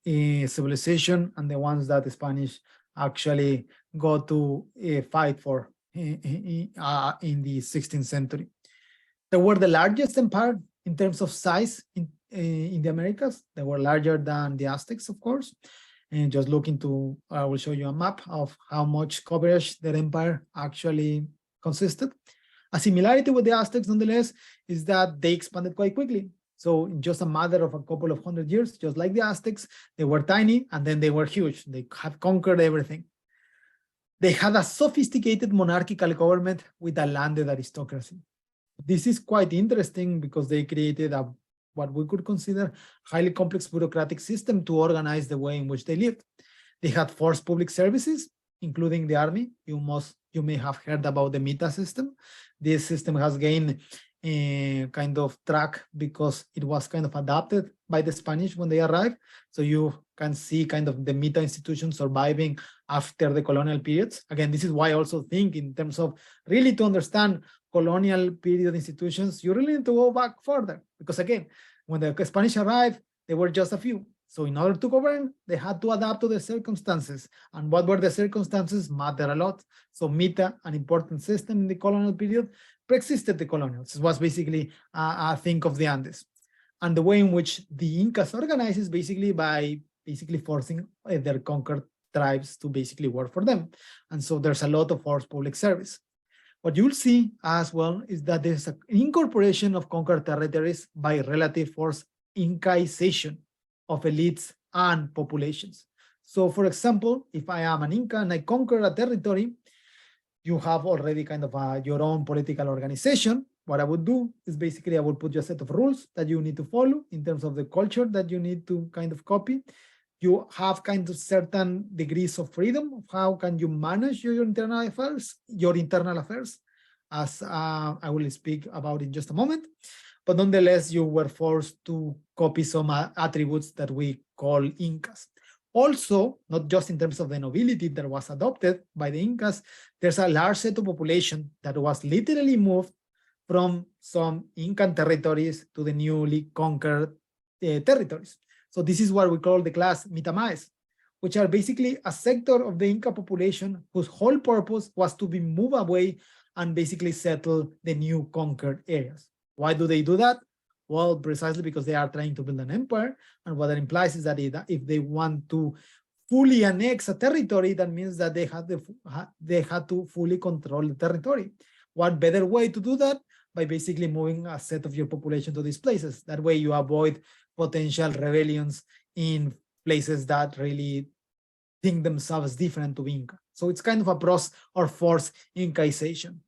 civilization and the ones that the Spanish actually got to fight for in the 16th century. They were the largest empire in terms of size in the Americas. They were larger than the Aztecs, of course. And just looking to, I will show you a map of how much coverage their empire actually consisted. A similarity with the Aztecs, nonetheless, is that they expanded quite quickly. So in just a matter of a couple of 100 years, just like the Aztecs, they were tiny and then they were huge. They have conquered everything. They had a sophisticated monarchical government with a landed aristocracy. This is quite interesting because they created what we could consider highly complex bureaucratic system to organize the way in which they lived. They had forced public services, including the army. You may have heard about the Mita system. This system has gained a kind of track because it was kind of adapted by the Spanish when they arrived. So you can see kind of the Mita institution surviving after the colonial periods. Again, this is why I also think in terms of really to understand colonial period institutions, you really need to go back further because again, when the Spanish arrived, there were just a few. So in order to govern, they had to adapt to the circumstances. And what were the circumstances matter a lot. So Mita, an important system in the colonial period, pre-existed the colonials. It was basically a thing of the Andes. And the way in which the Incas organized is basically by forcing their conquered tribes to basically work for them. And so there's a lot of forced public service. What you'll see as well is that there's an incorporation of conquered territories by relative forced Incaization of elites and populations. So for example, if I am an Inca and I conquer a territory, you have already kind of your own political organization. What I would do is basically I would put you a set of rules that you need to follow in terms of the culture that you need to kind of copy. You have kind of certain degrees of freedom of how can you manage your internal affairs, as I will speak about in just a moment. But nonetheless, you were forced to copy some attributes that we call Incas. Also, not just in terms of the nobility that was adopted by the Incas, there's a large set of population that was literally moved from some Incan territories to the newly conquered territories. So this is what we call the class Mitamaes, which are basically a sector of the Inca population whose whole purpose was to be moved away and basically settle the new conquered areas. Why do they do that? Well, precisely because they are trying to build an empire. And what that implies is that if they want to fully annex a territory, that means that they had to fully control the territory. What better way to do that? By basically moving a set of your population to these places. That way you avoid potential rebellions in places that really think themselves different to Inca. So it's kind of a process or forced Incaization.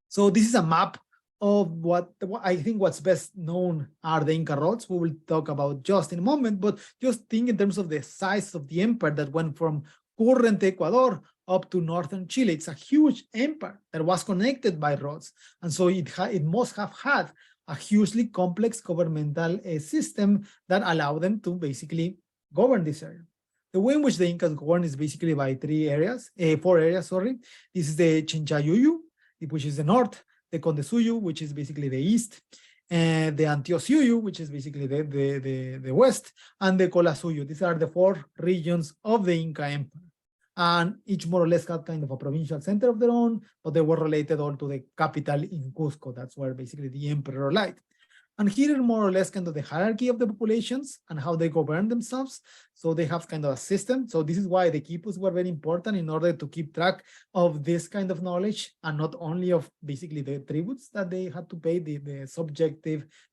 So this is a map of what I think what's best known are the Inca roads. We will talk about just in a moment, but just think in terms of the size of the empire that went from current Ecuador up to northern Chile. It's a huge empire that was connected by roads. And so it must have had a hugely complex governmental system that allowed them to basically govern this area. The way in which the Incas govern is basically by 4 areas, This is the Chinchayuyu, which is the north, the Condesuyú, which is basically the east, and the Antiosuyú, which is basically the west, and the Colasuyú. These are the 4 regions of the Inca Empire. And each more or less had kind of a provincial center of their own, but they were related all to the capital in Cusco. That's where basically the emperor lived. And here more or less kind of the hierarchy of the populations and how they govern themselves. So they have kind of a system. So this is why the quipus were very important in order to keep track of this kind of knowledge, and not only of basically the tributes that they had to pay, the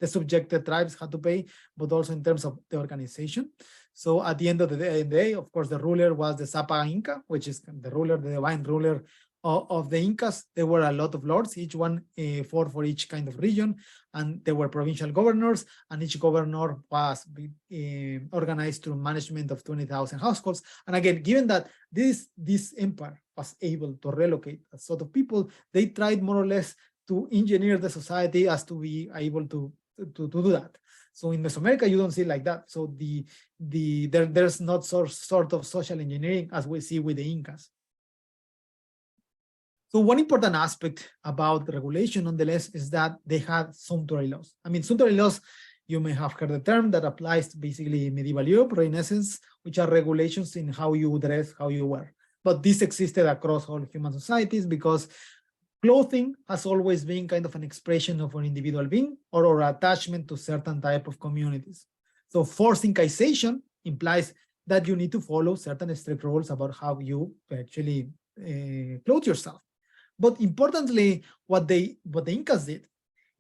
subjected tribes had to pay, but also in terms of the organization. So at the end of the day, of course, the ruler was the Sapa Inca, which is the ruler, the divine ruler of the Incas. There were a lot of lords, each one for each kind of region, and there were provincial governors, and each governor was organized through management of 20,000 households. And again, given that this empire was able to relocate a sort of people, they tried more or less to engineer the society as to be able to do that. So in Mesoamerica, you don't see it like that. So there's not sort of social engineering as we see with the Incas. So one important aspect about regulation, nonetheless, is that they had sumptuary laws. I mean, sumptuary laws, you may have heard the term that applies to basically medieval Europe, Renaissance, which are regulations in how you dress, how you wear. But this existed across all human societies because clothing has always been kind of an expression of an individual being or attachment to certain type of communities. So forced Incaization implies that you need to follow certain strict rules about how you actually clothe yourself. But importantly, what the Incas did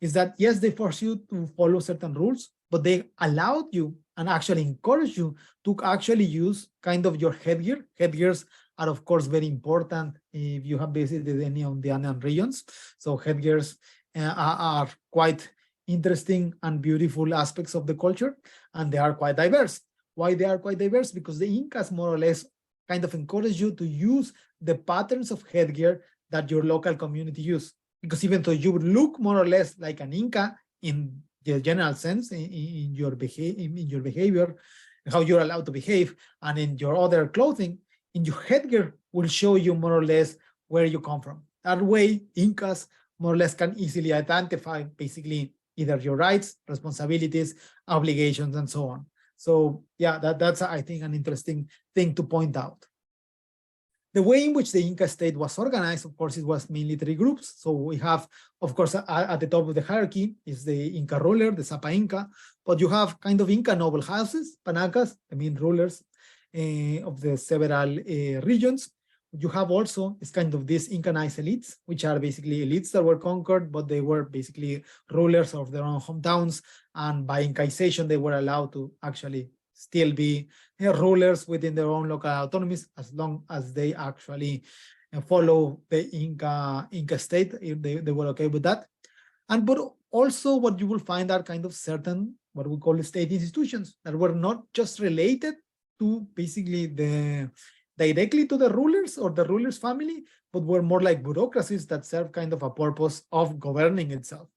is that, yes, they forced you to follow certain rules, but they allowed you and actually encouraged you to actually use kind of your headgear. Headgears are, of course, very important if you have visited any of the Andean regions. So headgears are quite interesting and beautiful aspects of the culture, and they are quite diverse. Why they are quite diverse? Because the Incas more or less kind of encourage you to use the patterns of headgear that your local community use. Because even though you would look more or less like an Inca in the general sense, in your behavior, how you're allowed to behave, and in your other clothing, in your headgear will show you more or less where you come from. That way, Incas more or less can easily identify basically either your rights, responsibilities, obligations, and so on. So yeah, that's I think an interesting thing to point out. The way in which the Inca state was organized, of course, it was mainly 3 groups. So we have, of course, at the top of the hierarchy is the Inca ruler, the Sapa Inca, but you have kind of Inca noble houses, Panacas, the main rulers. of the several regions. You have also is kind of these Incanized elites, which are basically elites that were conquered, but they were basically rulers of their own hometowns. And by Incaization, they were allowed to actually still be rulers within their own local autonomies, as long as they actually follow the Inca state. If they were okay with that. And but also what you will find are kind of certain, what we call state institutions that were not just related to basically directly to the rulers or the ruler's family, but were more like bureaucracies that serve kind of a purpose of governing itself.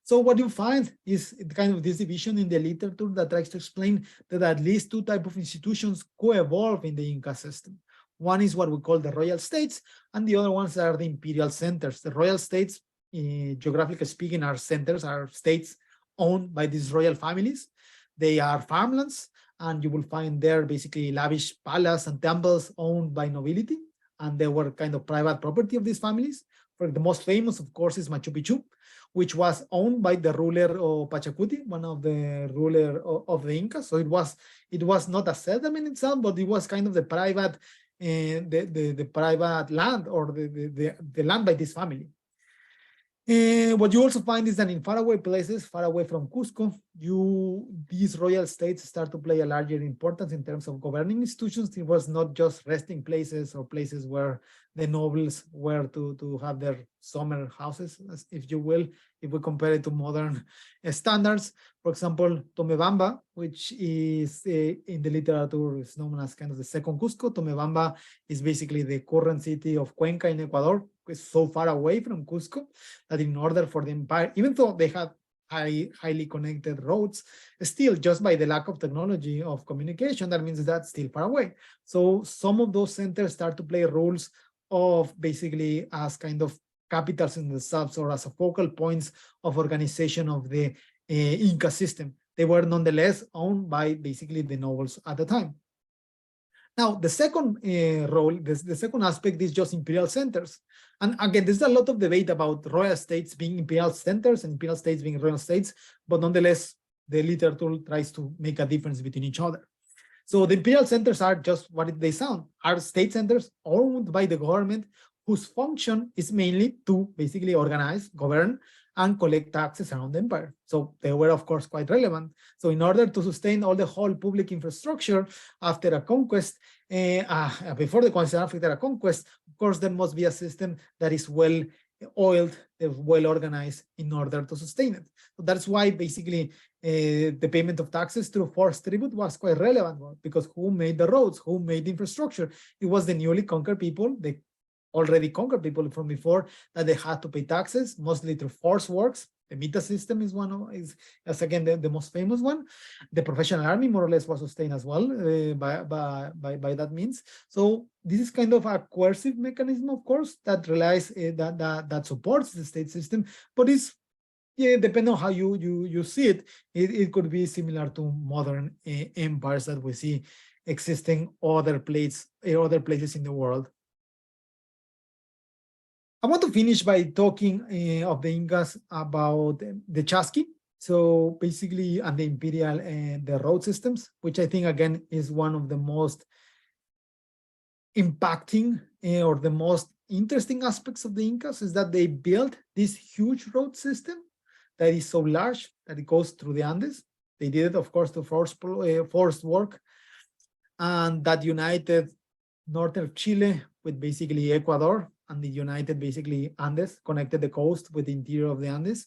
So what you find is kind of this division in the literature that tries to explain that at least two types of institutions co-evolve in the Inca system. One is what we call the royal states, and the other ones are the imperial centers. The royal states, geographically speaking, are centers, are states owned by these royal families. They are farmlands, and you will find there basically lavish palaces and temples owned by nobility, and they were kind of private property of these families. For the most famous, of course, is Machu Picchu, which was owned by the ruler of Pachacuti, one of the ruler of the Incas. So it was not a settlement itself, but it was kind of the private the private land, or the land by this family. What you also find is that in faraway places, far away from Cusco, these royal states start to play a larger importance in terms of governing institutions. It was not just resting places or places where the nobles were to have their summer houses, if you will, if we compare it to modern standards. For example, Tomebamba, which is in the literature is known as kind of the second Cusco. Tomebamba is basically the current city of Cuenca in Ecuador. It's so far away from Cusco that in order for the empire, even though they had highly connected roads, still just by the lack of technology of communication, that means that's still far away. So some of those centers start to play roles of basically as kind of capitals in themselves, or as a focal points of organization of the Inca system. They were nonetheless owned by basically the nobles at the time. Now, the second role, the second aspect is just imperial centers. And again, there's a lot of debate about royal states being imperial centers and imperial states being royal states, but nonetheless, the literature tries to make a difference between each other. So the imperial centers are just what they sound, are state centers owned by the government, whose function is mainly to basically organize, govern, and collect taxes around the empire. So they were, of course, quite relevant. So in order to sustain all the whole public infrastructure after a conquest, before the conquest, after a conquest, of course, there must be a system that is well oiled, well organized in order to sustain it. So that's why basically the payment of taxes through forced tribute was quite relevant, because who made the roads, who made the infrastructure? It was the newly conquered people, the already conquered people from before, that they had to pay taxes, mostly through forced works. The Mita system is one of, is again the most famous one. The professional army more or less was sustained as well by that means. So this is kind of a coercive mechanism, of course, that relies that supports the state system, but it's depending on how you see it, it could be similar to modern empires that we see existing other places in the world. I want to finish by talking of the Incas about the Chasqui. So basically, and the imperial and the road systems, which I think again is one of the most impacting or the most interesting aspects of the Incas, is that they built this huge road system that is so large that it goes through the Andes. They did it, of course, to forced work, and that united northern Chile with basically Ecuador, and the united basically Andes, connected the coast with the interior of the Andes.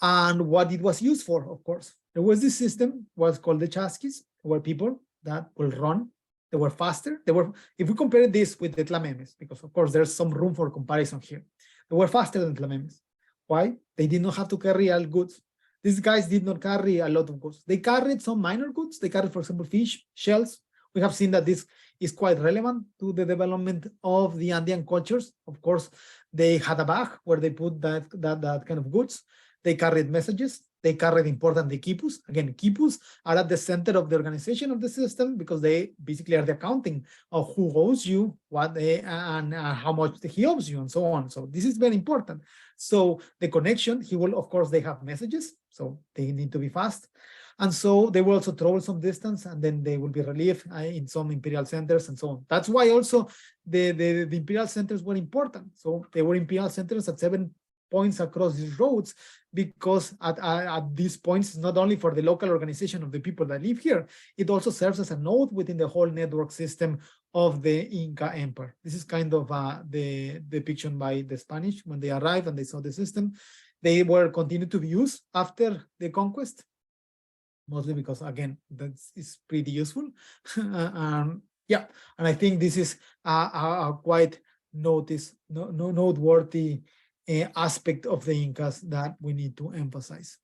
And what it was used for, of course, there was this system was called the Chasquis, where people that will run, they were faster. They were, if we compare this with the Tlamemes, because of course there's some room for comparison here, they were faster than Tlamemes. Why? They did not have to carry all goods. These guys did not carry a lot of goods. They carried some minor goods. They carried, for example, fish, shells. We have seen that this is quite relevant to the development of the Andean cultures. Of course, they had a bag where they put that kind of goods. They carried messages. they carried important the quipus. Again, quipus are at the center of the organization of the system because they basically are the accounting of who owes you, what they and how much he owes you, and so on. So this is very important. So the connection, he will, of course, they have messages, so they need to be fast. And so they will also travel some distance, and then they will be relieved in some imperial centers and so on. That's why also the imperial centers were important. So they were imperial centers at 7 points across these roads, because at these points, not only for the local organization of the people that live here, it also serves as a node within the whole network system of the Inca Empire. This is kind of the depiction by the Spanish when they arrived and they saw the system. They were continued to be used after the conquest, mostly because, again, that is pretty useful. Yeah, and I think this is a quite noteworthy aspect of the Incas that we need to emphasize.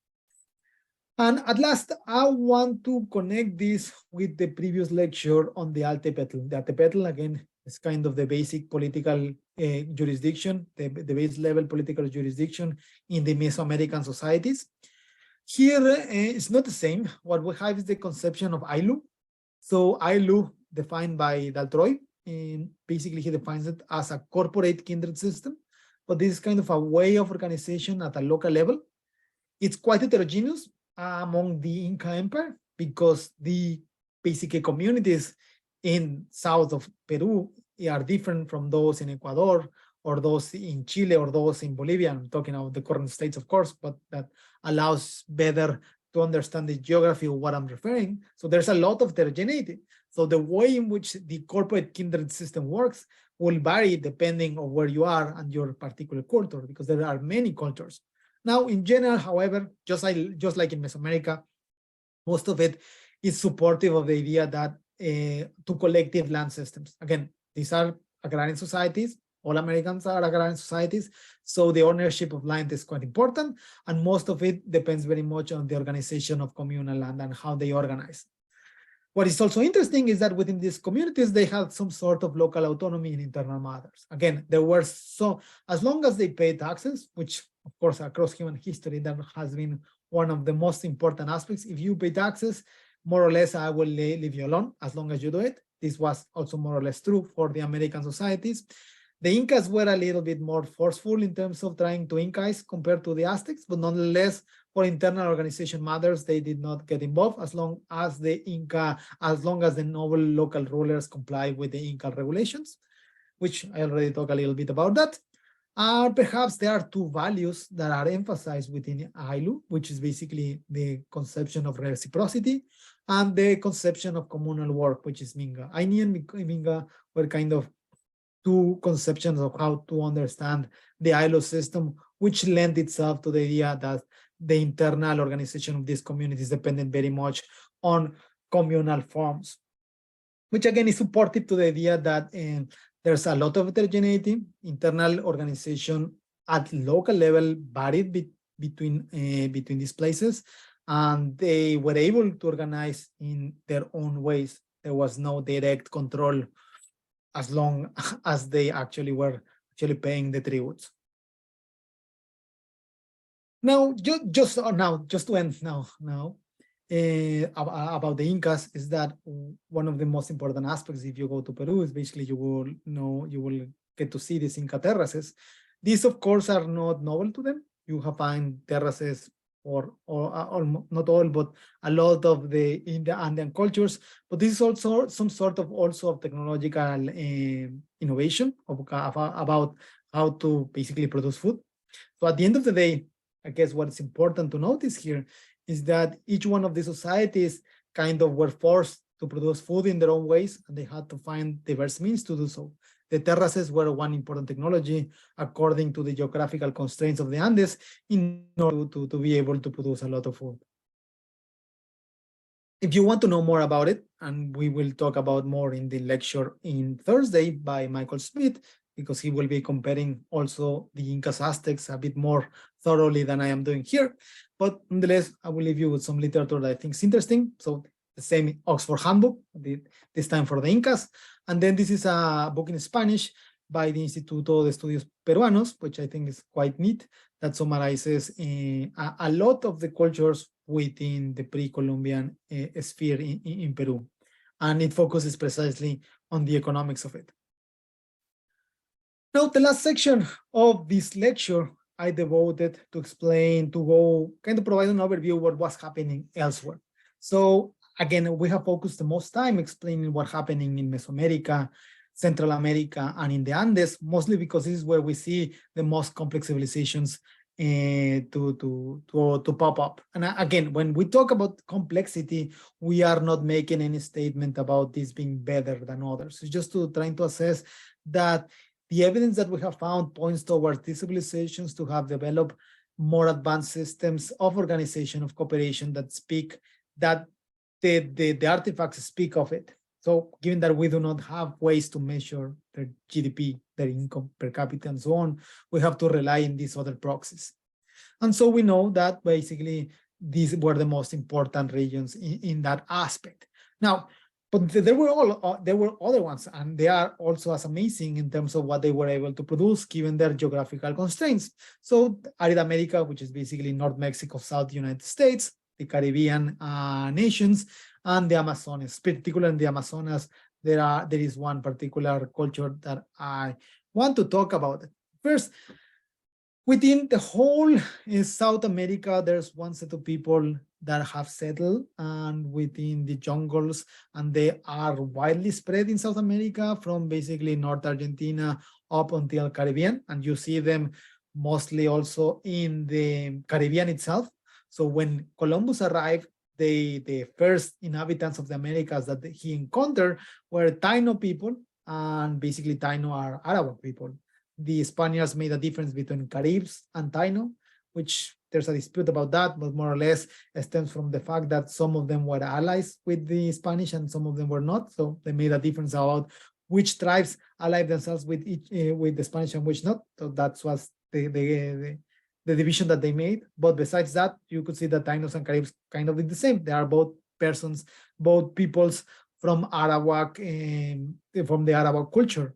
And at last, I want to connect this with the previous lecture on the Altepetl. The Altepetl, again, is kind of the basic political jurisdiction, the base level political jurisdiction in the Mesoamerican societies. Here, it's not the same. What we have is the conception of Ailu. So Ailu, defined by Daltroy, basically he defines it as a corporate kindred system, but this is kind of a way of organization at a local level. It's quite heterogeneous among the Inca Empire, because the basically communities in south of Peru are different from those in Ecuador, or those in Chile, or those in Bolivia. I'm talking about the current states, of course, but that allows better to understand the geography of what I'm referring. So there's a lot of heterogeneity. So the way in which the corporate kindred system works will vary depending on where you are and your particular culture, because there are many cultures. Now, in general, however, just like in Mesoamerica, most of it is supportive of the idea that to collective land systems. Again, these are agrarian societies. All Americans are agrarian societies, so the ownership of land is quite important, and most of it depends very much on the organization of communal land and how they organize. What is also interesting is that within these communities, they had some sort of local autonomy in internal matters. Again, there were as long as they pay taxes, which of course across human history, that has been one of the most important aspects. If you pay taxes, more or less, I will leave you alone as long as you do it. This was also more or less true for the American societies. The Incas were a little bit more forceful in terms of trying to Incaize compared to the Aztecs, but nonetheless, for internal organization matters, they did not get involved as long as the noble local rulers comply with the Inca regulations, which I already talked a little bit about that. Perhaps there are two values that are emphasized within Ailu, which is basically the conception of reciprocity and the conception of communal work, which is Minga. Aini and Minga were kind of two conceptions of how to understand the Ailu system, which lend itself to the idea that the internal organization of these communities depended very much on communal forms, which again is supportive to the idea that there's a lot of heterogeneity. Internal organization at local level varied between these places, and they were able to organize in their own ways. There was no direct control as long as they were paying the tributes. Now, just to end now, about the Incas is that one of the most important aspects, if you go to Peru, is basically you will get to see these Inca terraces. These, of course, are not novel to them. You have find terraces or not all, but a lot of the Andean cultures. But this is also some sort of technological innovation about how to basically produce food. So at the end of the day, I guess what's important to notice here is that each one of the societies kind of were forced to produce food in their own ways, and they had to find diverse means to do so. The terraces were one important technology according to the geographical constraints of the Andes in order to be able to produce a lot of food. If you want to know more about it, and we will talk about more in the lecture in Thursday by Michael Smith, because he will be comparing also the Incas Aztecs a bit more thoroughly than I am doing here. But nonetheless, I will leave you with some literature that I think is interesting. So the same Oxford Handbook, this time for the Incas. And then this is a book in Spanish by the Instituto de Estudios Peruanos, which I think is quite neat, that summarizes a lot of the cultures within the pre-Columbian sphere in Peru. And it focuses precisely on the economics of it. Now, the last section of this lecture I devoted to explain, to go kind of provide an overview of what was happening elsewhere. So again, we have focused the most time explaining what's happening in Mesoamerica, Central America, and in the Andes, mostly because this is where we see the most complex civilizations to pop up. And again, when we talk about complexity, we are not making any statement about this being better than others. It's just to trying to assess that the evidence that we have found points towards these civilizations to have developed more advanced systems of organization, of cooperation that speak, that the artifacts speak of it. So given that we do not have ways to measure their GDP, their income per capita, and so on, we have to rely on these other proxies. And so we know that basically these were the most important regions in that aspect. Now, but there were other ones, and they are also as amazing in terms of what they were able to produce given their geographical constraints. So Arid America, which is basically North Mexico, South United States, the Caribbean nations, and the Amazonas. Particularly in the Amazonas, there is one particular culture that I want to talk about. First, within the whole South America, there's one set of people that have settled and within the jungles, and they are widely spread in South America from basically North Argentina up until Caribbean, and you see them mostly also in the Caribbean itself. So when Columbus arrived, the first inhabitants of the Americas that he encountered were Taino people, and basically Taino are Arawak people. The Spaniards made a difference between Caribs and Taino, which there's a dispute about that, but more or less it stems from the fact that some of them were allies with the Spanish and some of them were not. So they made a difference about which tribes allied themselves with with the Spanish and which not. So that was the division that they made. But besides that, you could see that Tainos and Caribs kind of did the same. They are both persons, both peoples from Arawak, from the Arawak culture.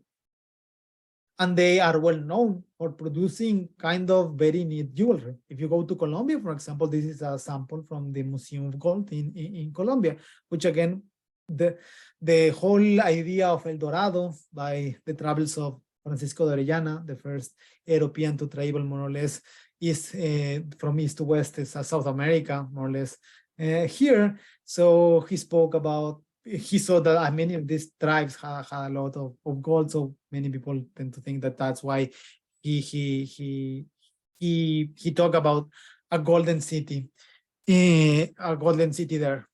And they are well known for producing kind of very neat jewelry. If you go to Colombia, for example, this is a sample from the Museum of Gold in Colombia, which again, the whole idea of El Dorado by the travels of Francisco de Orellana, the first European to travel more or less is from east to west, is South America, more or less here. So he spoke about, he saw that many of these tribes had a lot of gold, so many people tend to think that that's why he talked about a golden city, there.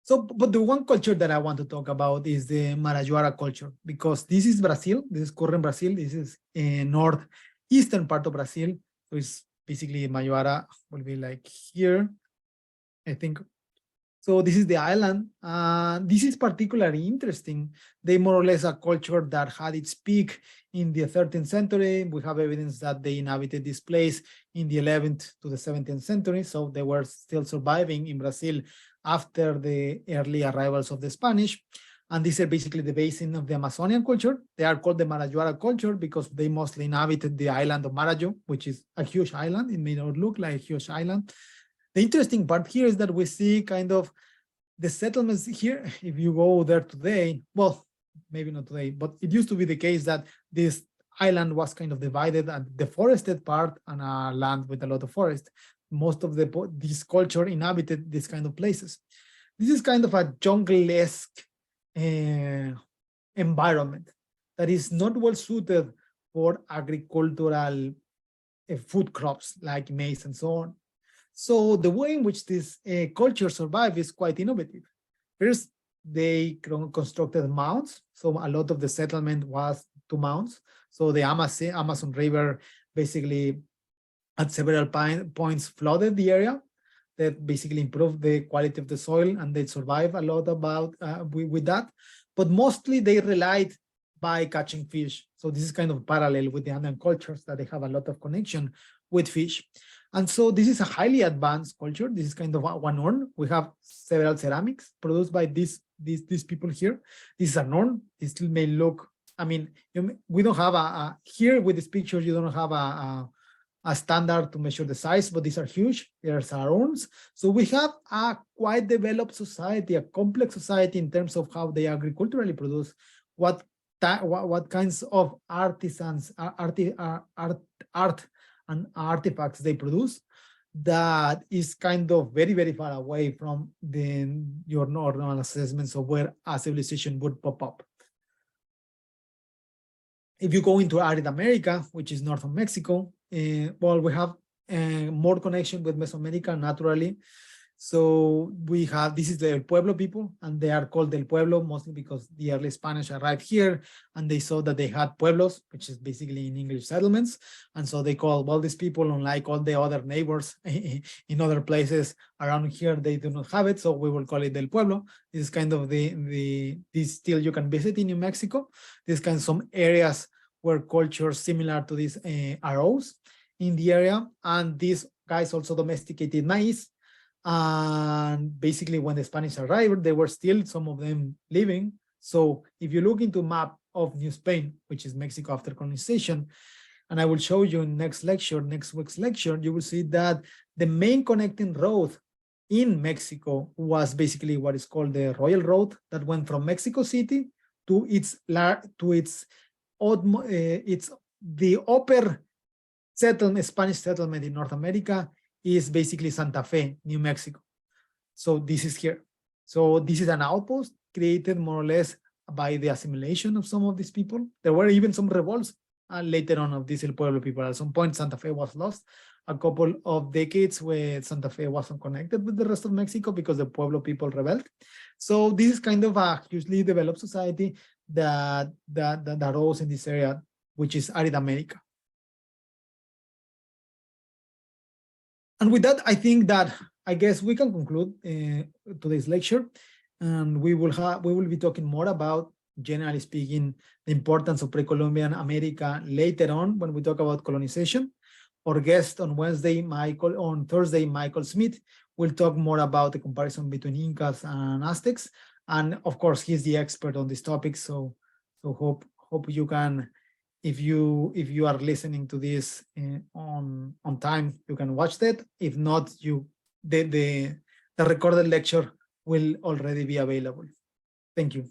So, but the one culture that I want to talk about is the Marajoara culture, because this is Brazil, this is current Brazil, this is northeastern part of Brazil, so it's basically Marajoara will be like here, I think. So this is the island. This is particularly interesting. They more or less a culture that had its peak in the 13th century. We have evidence that they inhabited this place in the 11th to the 17th century. So they were still surviving in Brazil after the early arrivals of the Spanish. And these are basically the basin of the Amazonian culture. They are called the Marajoara culture because they mostly inhabited the island of Marajo, which is a huge island. It may not look like a huge island. The interesting part here is that we see kind of the settlements here. If you go there today, well, maybe not today, but it used to be the case that this island was kind of divided and the forested part and a land with a lot of forest. Most of this culture inhabited these kind of places. This is kind of a jungle-esque environment that is not well suited for agricultural food crops like maize and so on. So the way in which this culture survived is quite innovative. First, they constructed mounds. So a lot of the settlement was to mounds. So the Amazon River basically at several points flooded the area. That basically improved the quality of the soil, and they survived a lot about with that. But mostly they relied by catching fish. So this is kind of parallel with the Andean cultures that they have a lot of connection with fish. And so this is a highly advanced culture. This is kind of one urn. We have several ceramics produced by these people here. This is an urn. It still may look I mean, we don't have here with this picture, you don't have a standard to measure the size, but these are huge. There's our owns. So we have a quite developed society, a complex society in terms of how they agriculturally produce, what kinds of artisans, art and artifacts they produce. That is kind of very, very far away from your normal assessments of where a civilization would pop up. If you go into arid America, which is north of Mexico, well, we have more connection with Mesoamerica naturally. So we have, this is the Pueblo people, and they are called Del Pueblo mostly because the early Spanish arrived here and they saw that they had pueblos, which is basically in English settlements. And so they call, well, these people, unlike all the other neighbors in other places around here, they do not have it. So we will call it Del Pueblo. This is kind of this still you can visit in New Mexico. This kind of some areas where cultures similar to these arrows in the area. And these guys also domesticated maize. And basically when the Spanish arrived, there were still some of them living. So if you look into map of New Spain, which is Mexico after colonization, and I will show you in next week's lecture, you will see that the main connecting road in Mexico was basically what is called the Royal Road that went from Mexico City to the upper Spanish settlement in North America is basically Santa Fe, New Mexico. So this is here. So this is an outpost created more or less by the assimilation of some of these people. There were even some revolts later on of these El Pueblo people. At some point, Santa Fe was lost. A couple of decades where Santa Fe wasn't connected with the rest of Mexico because the Pueblo people rebelled. So this is kind of a hugely developed society that arose in this area, which is arid America. And with that, I think that I guess we can conclude today's lecture, and we will be talking more about, generally speaking, the importance of pre-Columbian America later on when we talk about colonization. Our guest on Thursday, Michael Smith, will talk more about the comparison between Incas and Aztecs, and of course, he's the expert on this topic. So hope you can. If you are listening to this on time, you can watch that. If not, the recorded lecture will already be available. Thank you.